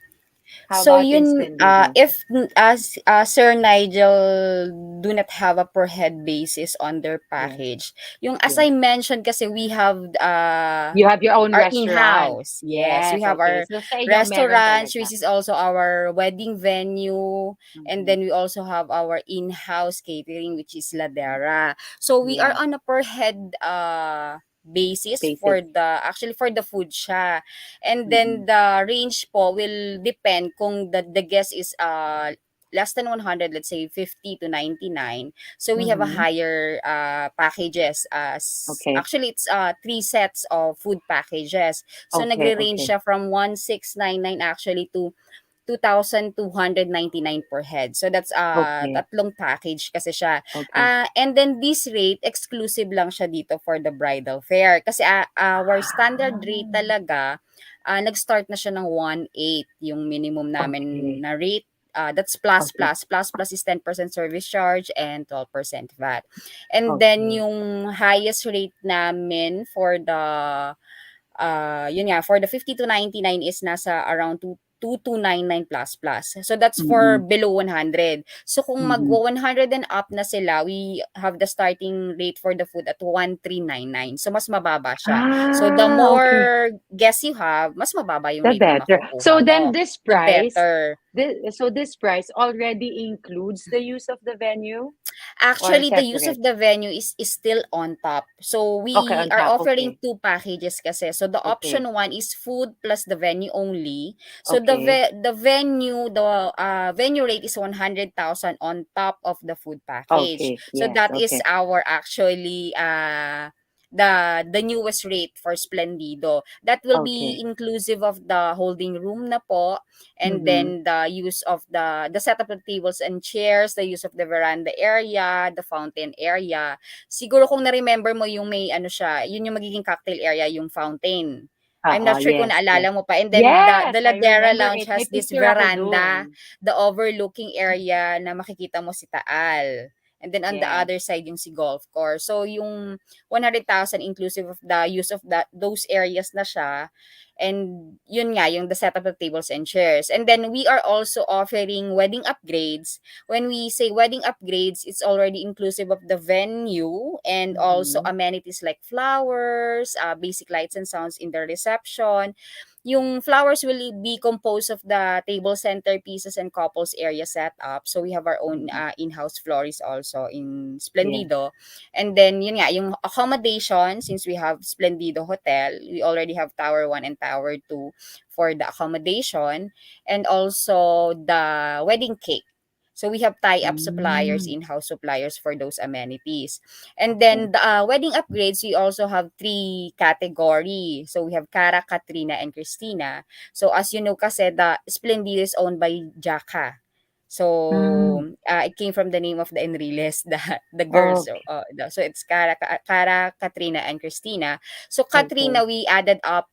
How So about in yun, Splendido? if as Sir Nigel do not have a per head basis on their Yes. package, yung as Yes. I mentioned kasi we have You have your own our restaurant. in-house. Yes, we Yes. have Okay. our So sa inyo meron restaurants, talaga. which is also our wedding venue, and Mm-hmm. then we also have our in-house catering, which is Ladera. So we are Yeah. on a per head basis for Basis. the food siya. And Mm-hmm. then the range po will depend kung the guest is less than 100, let's say 50 to 99. So we have a Mm-hmm. higher packages as Okay. actually it's three sets of food packages. So Okay. nagre-range Okay. siya from 1699 actually to 2,299 per head. So that's Okay. tatlong package kasi siya. Okay. And then this rate exclusive lang siya dito for the bridal fair kasi our standard rate Ah. talaga nag-start na siya ng 1.8 yung minimum namin Okay. na rate. That's plus Okay. plus. Plus plus is 10% service charge and 12% VAT. And then Okay. yung highest rate namin for the yun nga, for the 50 to 99 is nasa around 2299 plus plus. So that's for Mm-hmm. below 100. So kung mag Mm-hmm. 100 and up na sila, we have the starting rate for the food at 1399. So mas mababa siya. So the Ah, okay. more guests you have, mas mababa yung The rate na better. makukuha So then mo. this The price, better. this price already includes the use of the venue or Actually, the use of separate? the venue is still on top. So Okay, we on are top. offering Okay. two packages kasi. So the Okay. option one is food plus the venue only. So Okay. the venue rate is 100,000 on top of the food package. Okay. So Yes. that is Okay. our actually the newest rate for Splendido. That will be Okay. inclusive of the holding room na po, and Mm-hmm. then the use of the setup of tables and chairs, the use of the veranda area, the fountain area. Siguro kung na-remember mo yung may ano siya, yun yung magiging cocktail area, yung fountain. I'm not sure kung Yes. Yes. naalala mo pa. And then Yes, the I Ladera remember Lounge it. May has this picture ako veranda, dun. the overlooking area na makikita mo si Taal. And then on the Yes. other side yung si golf course. So yung 100,000 inclusive of the use of those areas na siya. And yun nga, yung the setup of tables and chairs. And then we are also offering wedding upgrades. When we say wedding upgrades, it's already inclusive of the venue and also Mm-hmm. amenities like flowers, basic lights and sounds in the reception. Yung flowers will be composed of the table centerpieces and couples area setup. So we have our own Mm-hmm. in-house florist also in Yes. Splendido. And then yun nga, yung accommodation, since we have Splendido Hotel, we already have Tower 1 and Tower 2 for the accommodation, and also the wedding cake. So we have tie-up suppliers, Mm. in-house suppliers for those amenities. And Okay. then the wedding upgrades, we also have three category. So we have Cara, Katrina, and Christina. So as you know kasi, the Splendido is owned by Jaka. Mm. So it came from the name of the Enriles, the girls. Okay. So it's Cara, Katrina, and Christina. So Okay. Katrina, we added up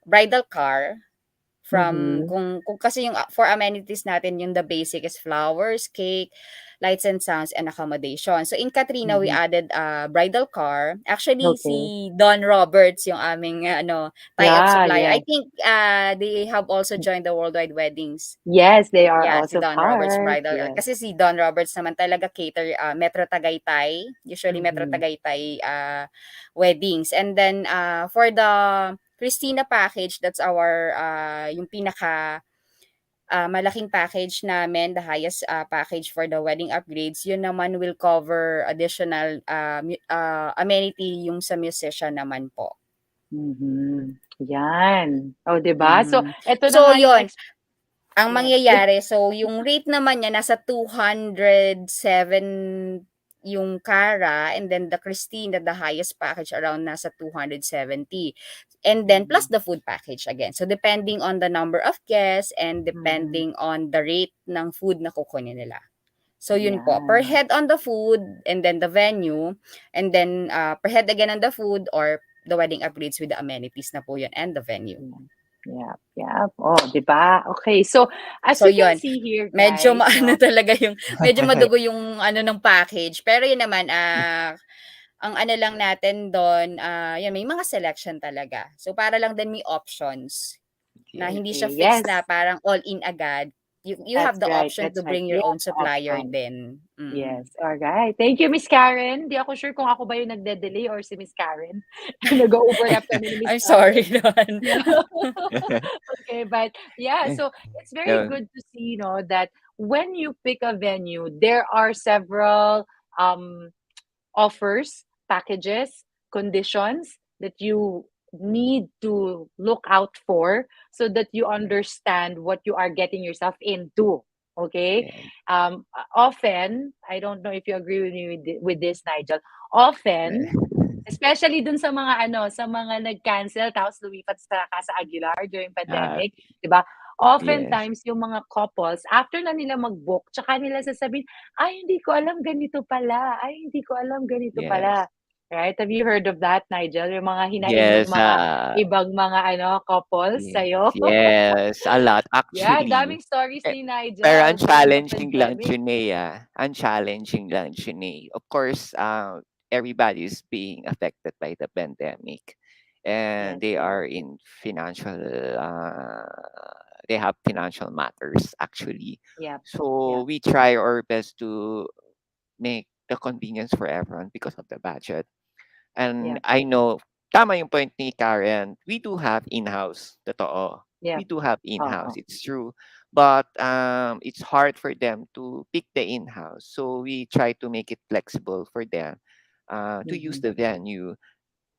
bridal car from Mm-hmm. kung kasi yung for amenities natin, yung the basic is flowers, cake, lights and sounds, and accommodation. So in Katrina, we Mm-hmm. added a bridal car. Actually, Okay. si Don Roberts yung aming tie-up Yeah, supplier. I yes. think they have also joined the Worldwide Weddings. Yes, they are Yeah, si also Don Roberts part. Bridal. Yes. Kasi si Don Roberts naman talaga cater Metro Tagaytay. Usually Metro Mm-hmm. Tagaytay weddings. And then for the Christina package, that's our yung pinaka malaking package namin, the highest package for the wedding upgrades. Yun naman will cover additional amenity yung sa musician naman po. Mm-hmm. Yan. Oh, 'di ba? So, Mm. eto na So nga yung yun, ang yes. mangyayari, so yung rate naman niya nasa 207 yung Cara, and then the Christina, the highest package around nasa 270. And then plus Mm-hmm. the food package again. So depending on the number of guests and Mm-hmm. depending on the rate ng food na kukunin nila. So yun po, per Yan. head on the food and then the venue, and then per head again on the food or the wedding upgrades with the amenities na po yun and the venue. Yeah. Yeah. Oh, 'di ba? Okay. So, as So we can yun, see here, medyo guys, maano no? talaga yung medyo madugo yung ano ng package. Pero yun naman, ang ano lang natin dun, yun may mga selection talaga. So para lang din may options na Yes. hindi siya Okay. fixed Yes. na parang all in agad. You have That's the right. option to That's right. bring your Yes, own supplier option. din. Mm. Yes. All right. Thank you, Miss Karen. Di ako sure kung ako ba yung nagde-delay or si Miss Karen. Nag-overlap kami ni Miss I'm sorry Karen. naman. Yeah. Okay, but yeah, so it's very No. good to see, that when you pick a venue, there are several offers, packages, conditions that you need to look out for so that you understand what you are getting yourself into. Okay. Yeah. Often, I don't know if you agree with me with this, Nigel. Often, especially dun sa mga sa mga nag-cancel tapos lumipat sa Casa Aguilar during Ah, pandemic, 'di ba? yes. Oftentimes yung mga couples after na nila mag-book, tsaka nila sasabihin, "Ay, hindi ko alam ganito pala. Ay, hindi ko alam ganito Yes. pala." Right? Have you heard of that, Nigel? Yung mga hinaing ng Yes. mga ibang mga couples Yes. sa'yo? Yes. A lot Yeah, actually. daming stories Eh, ni pero ang Nigel during the challenging lang, pandemic. Junea. Ang challenging lang, Junea. Of course, everybody is being affected by the pandemic, and Yes, they yes. are in financial. They have financial matters actually. Yep. So Yep. we try our best to make the convenience for everyone because of the budget. And Yep. I know tama yung point ni Karen. We do have in-house, totoo. Yeah. We do have in-house, Oo. it's true. But it's hard for them to pick the in-house. So we try to make it flexible for them to use Mhm. the venue.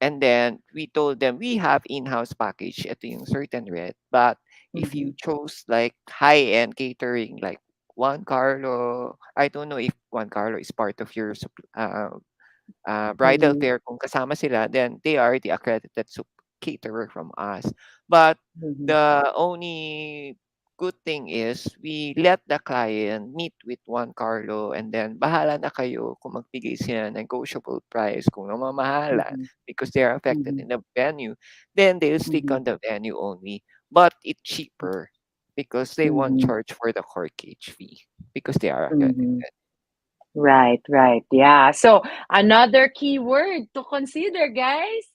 And then we told them we have in-house package ito yung certain rate. But if you Mhm. chose like high-end catering like Juan Carlo, I don't know if Juan Carlo is part of your bridal Mhm. fair, kung kasama sila, then they are the accredited caterer from us. But Mhm. the only good thing is we let the client meet with Juan Carlo and then bahala na kayo kung magbigay sila ng negotiable price kung namamahalan Mhm. because they are affected Mhm. in the venue, then they'll stick Mhm. on the venue only. But it's cheaper because they won't Mhm. charge for the corkage fee because they are Mhm. accredited. Right, right. Yeah. So another key word to consider, guys,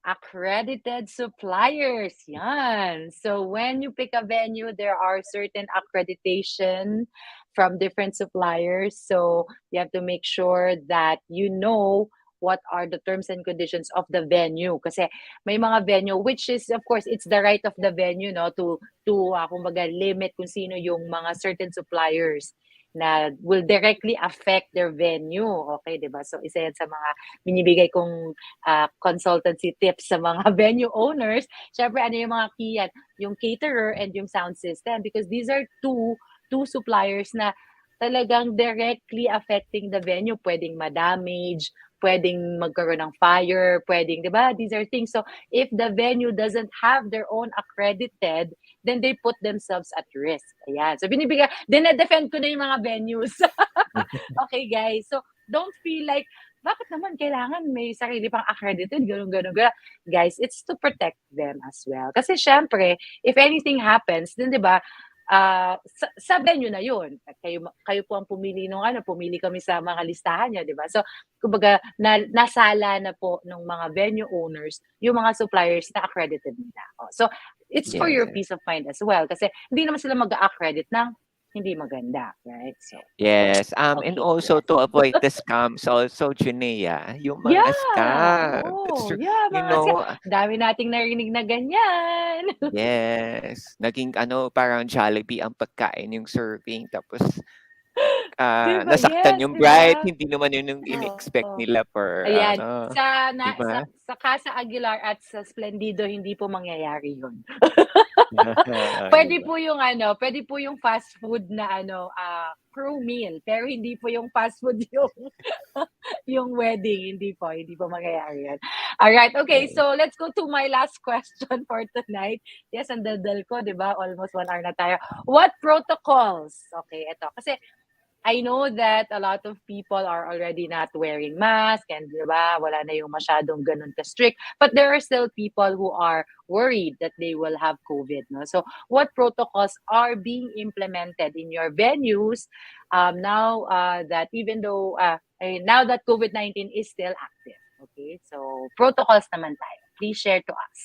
accredited suppliers. Yan. So when you pick a venue, there are certain accreditation from different suppliers. So you have to make sure that you know what are the terms and conditions of the venue. Kasi may mga venue, which is, of course, it's the right of the venue, no, to kumbaga, limit kung sino yung mga certain suppliers na will directly affect their venue. Okay, di ba? So, isa yan sa mga binibigay kong consultancy tips sa mga venue owners. Syempre, ano yung mga key yan? Yung caterer and yung sound system, because these are two suppliers na talagang directly affecting the venue. Pwedeng ma-damage, pwedeng magkaroon ng fire, pwedeng, di ba? These are things. So, if the venue doesn't have their own accredited, then they put themselves at risk. Ayan. So, dinedefend ko na yung mga venues. Okay, guys. So, don't feel like, bakit naman kailangan may sarili pang accredited, ganun, ganun, ganun. Guys, it's to protect them as well. Kasi syempre, if anything happens, then 'di ba, sa venue na 'yun. Kayo po ang pumili nung ano, pumili kami sa mga listahan niyo, 'di ba? So, kumbaga nasala na po ng mga venue owners yung mga suppliers na accredited nila. Oh, so, it's for Yes. your peace of mind as well kasi hindi naman sila mag-accredit ng hindi maganda, right? So, Yes, and okay, also yes. to avoid the scams also, Junea, yung mga Yeah! scam. That's Oh, true. yeah, You mga know, dami nating narinig na ganyan. yes, naging ano, parang Jollibee ang pagkain yung serving tapos 'Di ba? nasaktan Yes, yung 'di bride, ba? hindi naman yun yung in-expect Oo. nila for Ayan, ano, sa 'di na ba? sa Casa Aguilar at sa Splendido hindi po mangyayari 'yun. 'Di Puwede ba? po yung ano, puwede po yung fast food na ano, crew meal, pero hindi po yung fast food yung yung wedding, hindi po mangyayari 'yan. Alright, okay, Yes. so let's go to my last question for tonight. Yes, ang daldal ko, 'di ba, almost 1 hour na tayo. What protocols okay, eto, kasi I know that a lot of people are already not wearing mask and 'di ba, wala na yung masyadong gano'n ka-strict. But there are still people who are worried that they will have COVID, no? So, what protocols are being implemented in your venues, now, that even though, now that COVID-19 is still active? Okay, so protocols naman tayo. Please share to us.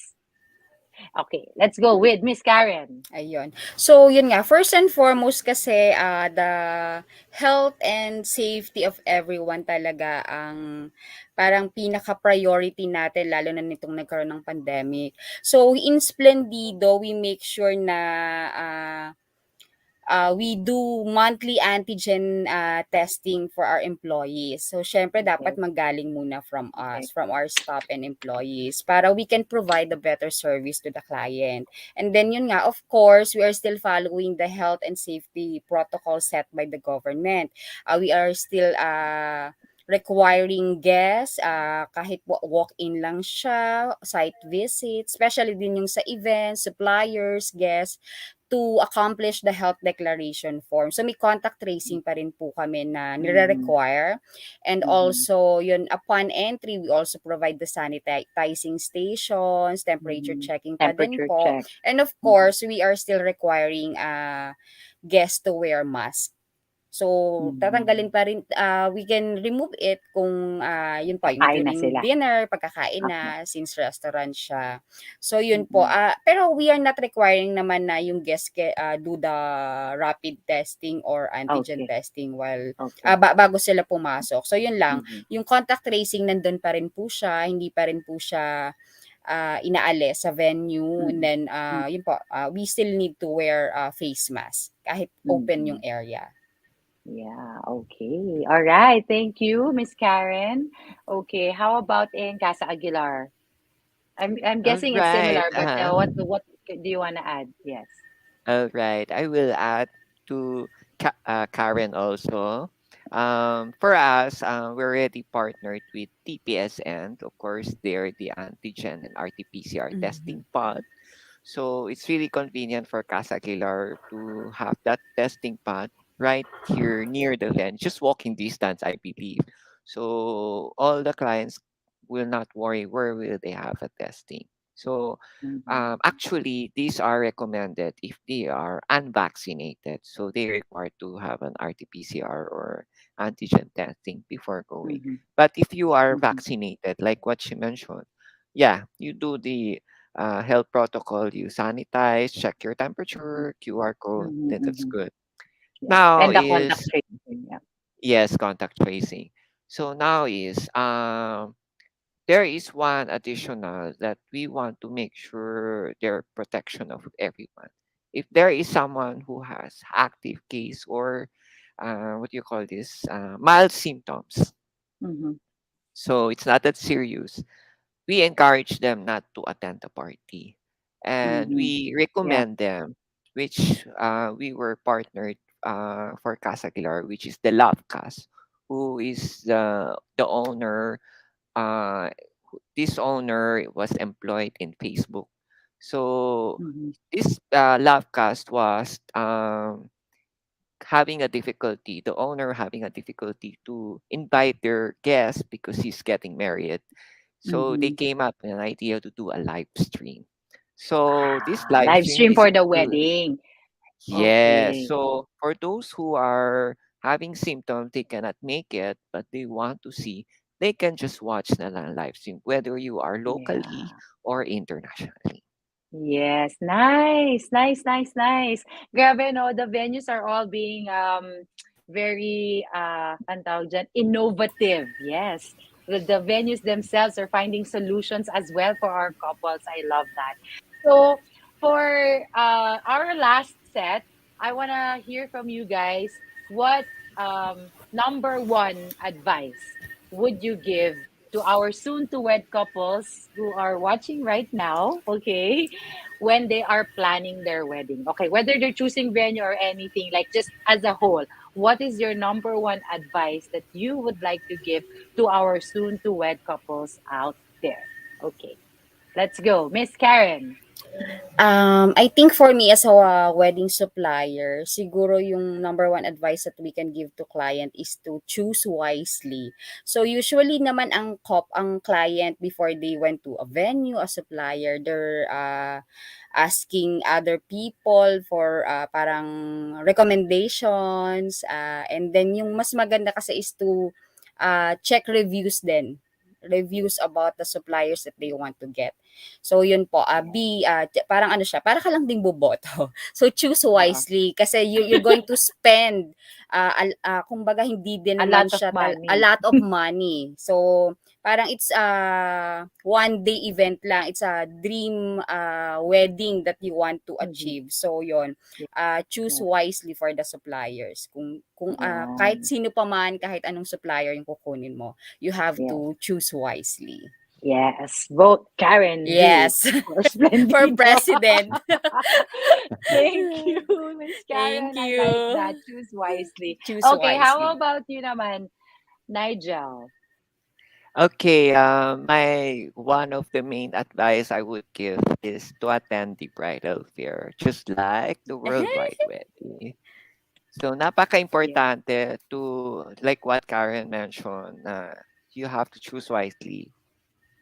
Okay, let's go with Miss Karen. Ayun. So, yun nga, first and foremost kasi the health and safety of everyone talaga ang parang pinaka-priority natin lalo na nitong nagkaroon ng pandemic. So, in Splendido, we make sure na we do monthly antigen testing for our employees. So, syempre, dapat Okay, manggaling muna from okay. us, from our staff and employees, para we can provide a better service to the client. And then, yun nga, of course, we are still following the health and safety protocol set by the government. We are still requiring guests, kahit walk-in lang siya, site visit, especially din yung sa events, suppliers, guests, to accomplish the health declaration form. So may contact tracing pa rin po kami na Mhm, nire-require. And mhm, also, yun, upon entry, we also provide the sanitizing stations, temperature mhm. checking pa din Temperature po. check. And of Mhm. course, we are still requiring guests to wear mask. So, Mhm. tatanggalin pa rin, we can remove it kung, yun po, yung Kakain na during sila. dinner, pagkakain Okay. na, since restaurant siya. So, yun po. Mm. Pero we are not requiring naman na yung guest do the rapid testing or antigen Okay. testing while Okay. bago sila pumasok. So, yun lang. Mhm. Yung contact tracing nandun pa rin po siya, hindi pa rin po siya inaalis sa venue. And Mm. then, Mm. yun po, we still need to wear face mask kahit open yung Mhm. area. Yeah, okay. All right. Thank you, Miss Karen. Okay, how about in Casa Aguilar? I'm All guessing it's right. similar, but what do you want to add? Yes. All right. I will add to Karen also. For us, we're already partnered with TPSN. Of course, they're the antigen and RT-PCR Mhm. testing pod. So it's really convenient for Casa Aguilar to have that testing pod right here near the venue, just walking distance, I believe. So all the clients will not worry where will they have a testing. So Mhm. actually, these are recommended if they are unvaccinated. So they require to have an RT-PCR or antigen testing before going. Mhm. But if you are Mhm. vaccinated, like what she mentioned, yeah, you do the health protocol, you sanitize, check your Mhm. temperature, QR code, Mhm. then that's Mhm. good. Yeah. Now And the contact is tracing. Yeah. yes, contact tracing. So now is there is one additional that we want to make sure their protection of everyone. If there is someone who has active case or what do you call this mild symptoms, Mhm. so it's not that serious, we encourage them not to attend the party. And Mhm. we Yeah. recommend them, which we were partnered for Casa Aguilar, which is the Lovecast, who is the owner. This owner was employed in Facebook. So Mhm. this Lovecast was having a difficulty, the owner having a difficulty to invite their guests because he's getting married. So they Mhm. came up with an idea to do a live stream. So this Ah, live live stream stream is for the good. wedding. Yeah. Okay. So for those who are having symptoms, they cannot make it, but they want to see, they can just watch the live stream, whether you are locally Yeah. or internationally. Yes, nice, nice, nice, nice. Grabe, no, the venues are all being very anong tawag dyan, innovative. Yes. The venues themselves are finding solutions as well for our couples. I love that. So for our last set, I wanna hear from you guys. What number one advice would you give to our soon to wed couples who are watching right now? Okay, when they are planning their wedding. Okay, whether they're choosing venue or anything, like just as a whole, what is your number one advice that you would like to give to our soon to wed couples out there? Okay, let's go. Miss Karen. I think for me as a wedding supplier, siguro yung number one advice that we can give to client is to choose wisely. So usually naman ang client before they went to a venue, a supplier, they're asking other people for parang recommendations, and then yung mas maganda kasi is to check reviews din, reviews about the suppliers that they want to get. So yun po, parang ano siya, para ka lang ding boboto. So choose Uh, wisely kasi you're going to spend kumbaga hindi din a naman lot of siya a money. lot of money. So parang it's a one day event lang. It's a dream wedding that you want to Mhm. achieve. So yon, Yeah, choose yeah, wisely for the suppliers. Kung kahit yeah, sino pa man, kahit anong supplier yung kukunin mo, you have yeah. to choose wisely. Yes, vote Karen V Yes. for For Splendido. president. Thank you, Miss Thank Karen. I like that. you. Choose wisely. Choose Okay, how wisely. about you naman, Nigel? Okay, my one of the main advice I would give is to attend the bridal fair, just like the worldwide wedding. So Yeah. napaka-importante to like what Karen mentioned, you have to choose wisely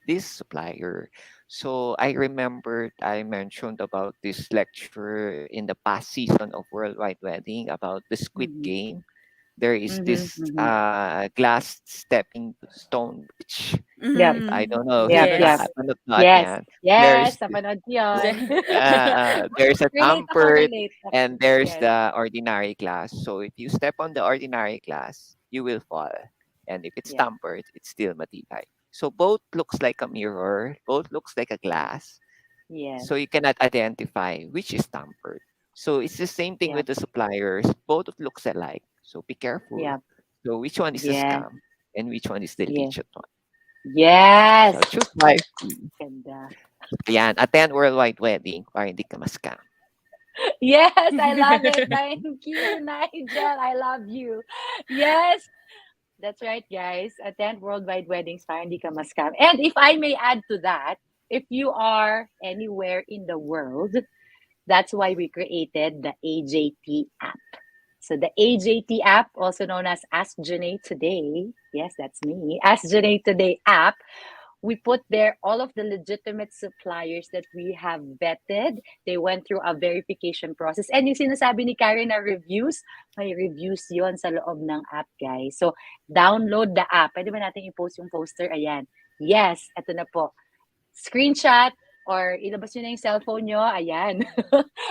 this supplier. So I remembered I mentioned about this lecture in the past season of Worldwide Wedding about the Squid Mm-hmm. Game. there is Mm-hmm. this Mm-hmm. glass stepping stone bridge. Yep. If I Mm, don't know if Yep. you Yep. yes. napanood not Yes. yan, Yes. there's Napanood ko yun. there's a Relate ako, tampered relate ako. and there's Yes. the ordinary glass. So if you step on the ordinary glass, you will fall. And if it's Yep. tampered, it's still matibay. So both looks like a mirror, both looks like a glass. Yes. So you cannot identify which is tampered. So it's the same thing Yep. with the suppliers. Both looks alike. So be careful. Yep. So which one is the Yes. scam and which one is the Yes. legit one? Yes. So choose wisely. Ganda. Yan, attend worldwide wedding para hindi ka ma-scam. Yes, I love it. Thank you, Nigel. I love you. Yes, that's right, guys. Attend worldwide weddings para hindi ka ma-scam. And if I may add to that, if you are anywhere in the world, that's why we created the AJT app. So the AJT app, also known as Ask Janae Today, yes, that's me, Ask Janae Today app, we put there all of the legitimate suppliers that we have vetted. They went through a verification process. And yung sinasabi ni Karen na reviews, may reviews yon sa loob ng app, guys. So, download the app. Pwede ba natin i-post yung poster? Ayan. Yes, ito na po. Screenshot or ilabas nyo na yung cellphone nyo, ayan.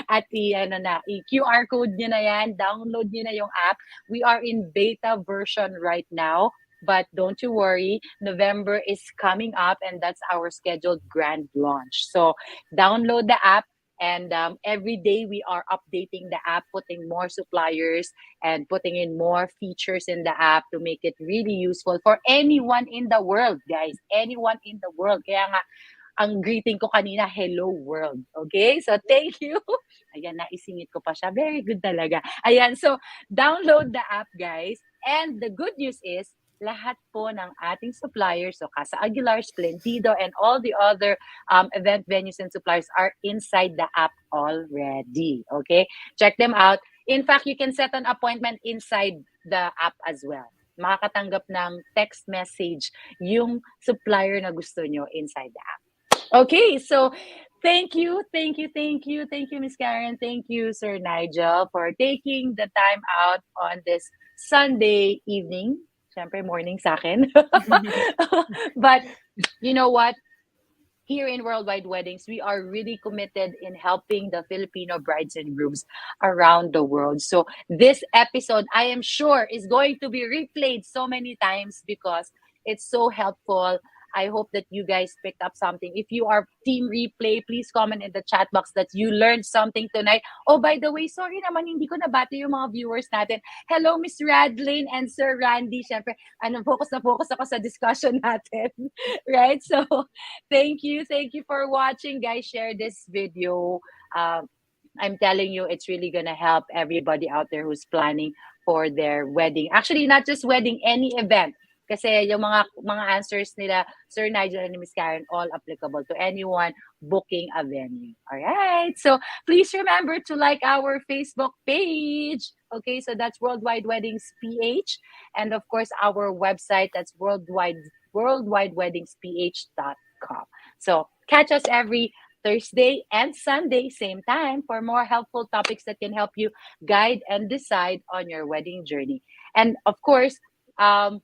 At i-QR code nyo na yan, download nyo na yung app. We are in beta version right now. But don't you worry, November is coming up and that's our scheduled grand launch. So download the app and every day we are updating the app, putting more suppliers and putting in more features in the app to make it really useful for anyone in the world, guys. Anyone in the world. Kaya nga, ang greeting ko kanina, hello world. Okay? So, thank you. Ayan, naisingit ko pa siya. Very good talaga. Ayan, so, download the app, guys. And the good news is, lahat po ng ating suppliers, so Casa Aguilar, Splendido, and all the other event venues and suppliers are inside the app already. Okay? Check them out. In fact, you can set an appointment inside the app as well. Makakatanggap ng text message yung supplier na gusto nyo inside the app. Okay, so thank you, Miss Karen. Thank you, Sir Nigel, for taking the time out on this Sunday evening. Siyempre, morning sa akin. But you know what? Here in Worldwide Weddings, we are really committed in helping the Filipino brides and grooms around the world. So this episode, I am sure, is going to be replayed so many times because it's so helpful. I hope that you guys picked up something. If you are team replay, please comment in the chat box that you learned something tonight. Oh, by the way, sorry naman, hindi ko nabati yung mga viewers natin. Hello, Miss Radlin and Sir Randy. Siyempre, focus na focus ako sa discussion natin. Right? So, thank you for watching, guys. Share this video. I'm telling you, it's really gonna help everybody out there who's planning for their wedding. Actually, not just wedding, any event. Kasi yung mga answers nila, Sir Nigel and Miss Karen, all applicable to anyone booking a venue. All right. So please remember to like our Facebook page. Okay, so that's Worldwide Weddings PH, and of course our website, that's worldwidewedingsph.com. So catch us every Thursday and Sunday, same time, for more helpful topics that can help you guide and decide on your wedding journey. And of course,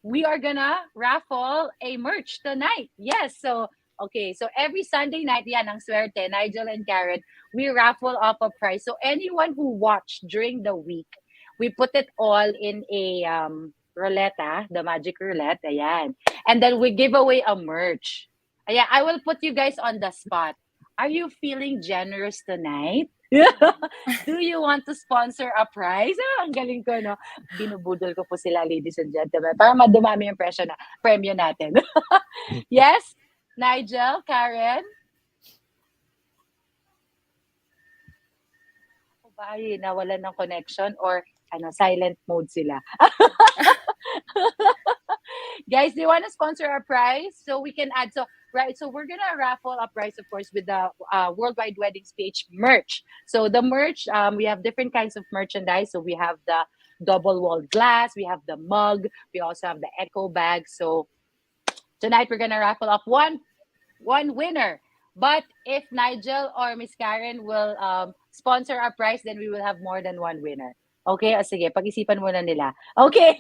we are gonna raffle a merch tonight. Yes, so okay, so every Sunday night, yan ang swerte, Nigel and Karen, we raffle off a prize. So anyone who watched during the week, we put it all in a roulette, the magic roulette, ayan. And then we give away a merch. Ayan, I will put you guys on the spot. Are you feeling generous tonight? Do you want to sponsor a prize? Ang galing ko, no? Binubudol ko po sila, ladies and gentlemen, para madumami yung premyo natin. Yes? Nigel, Karen? Ba ay nawalan ng connection or silent mode sila? Guys, do you want to sponsor our prize? So we can add, so we're gonna raffle a prize, of course, with the Worldwide Weddings page merch. So the merch, we have different kinds of merchandise. So we have the double walled glass, we have the mug, we also have the echo bag. So tonight we're gonna raffle off one winner. But if Nigel or Miss Karen will sponsor our prize, then we will have more than one winner. Okay, sige, pag-isipan muna nila. Okay,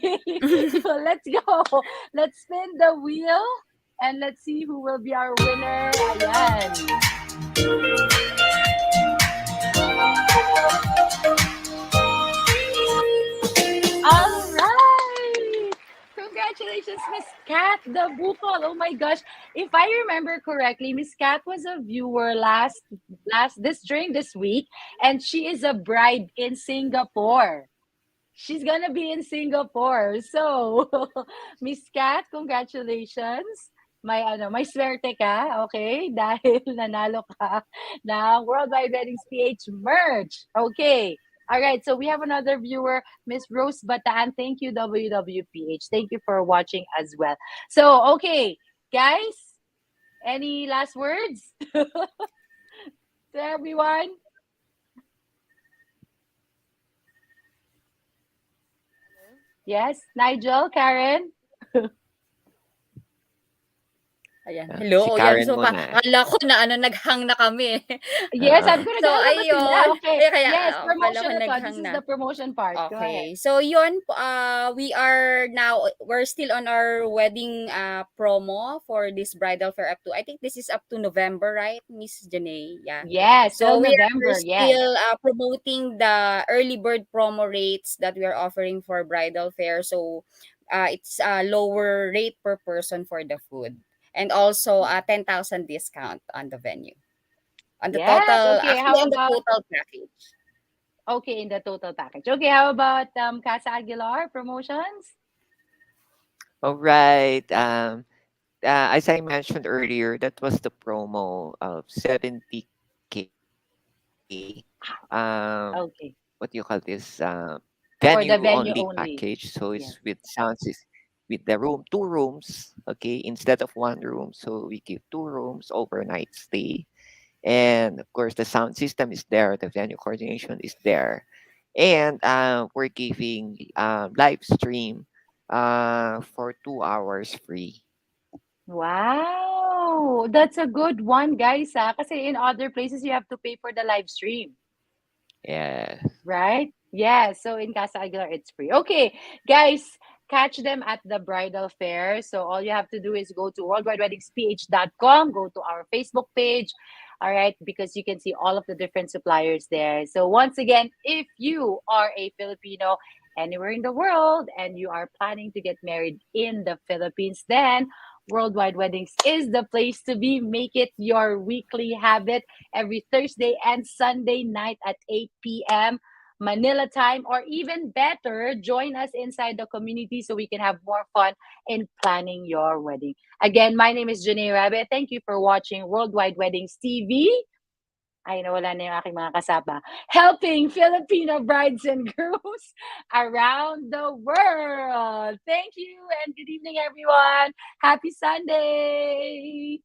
so let's go. Let's spin the wheel and let's see who will be our winner. Ayan. All right. Congratulations, Miss Kat the Bukol. Oh my gosh. If I remember correctly, Miss Kat was a viewer during this week, and she is a bride in Singapore. She's gonna be in Singapore. So, Miss Kat, congratulations. May swerte ka, okay? Dahil nanalo ka ng Worldwide Weddings PH merch. Okay. All right, so we have another viewer, Miss Rose Bataan. Thank you, WWPH. Thank you for watching as well. So, okay, guys, any last words to everyone? Yes, Nigel, Karen? Ayan. Ah, Hello, si o yan. Karen So, muna. akala ko na naghang na kami. Yes, Oo. sabi ko So, naghahanap ba sila? ayun. Okay. Eh, kaya, Yes, akala promotion ko na to. This naghang is na. the promotion part. Go ahead. Okay. So, yun, we're still on our wedding promo for this bridal fair up to, I think this is up to November, right, Miss Janae? Yeah. Yes, till So, we are November. Yes. still promoting the early bird promo rates that we are offering for bridal fair. So, it's a lower rate per person for the food. And also a 10,000 discount on the venue. Yes. Okay. Actually How on the about total package. okay in the total package? Okay. How about Casa Aguilar promotions? All right. As I mentioned earlier, that was the promo of 70K. Okay. What do you call this? For the Venue venue only only. package. So Yes. it's with sounds, is with the room, two rooms. Okay, instead of one room, so we give two rooms, overnight stay, and of course the sound system is there. The venue coordination is there, and we're giving live stream for 2 hours free. Wow, that's a good one, guys. Kasi in other places you have to pay for the live stream. Yeah. Right? Yeah. So in Casa Aguilar, it's free. Okay, guys, catch them at the bridal fair. So all you have to do is go to worldwidewedingsph.com, go to our Facebook page. All right, because you can see all of the different suppliers there. So once again, if you are a Filipino anywhere in the world and you are planning to get married in the Philippines, then Worldwide Weddings is the place to be. Make it your weekly habit every Thursday and Sunday night at 8 p.m. Manila time, or even better, join us inside the community so we can have more fun in planning your wedding. Again, my name is Janae Rabe. Thank you for watching Worldwide Weddings TV. Ay, nawala na yung aking mga kasama. Helping Filipino brides and grooms around the world. Thank you and good evening, everyone. Happy Sunday.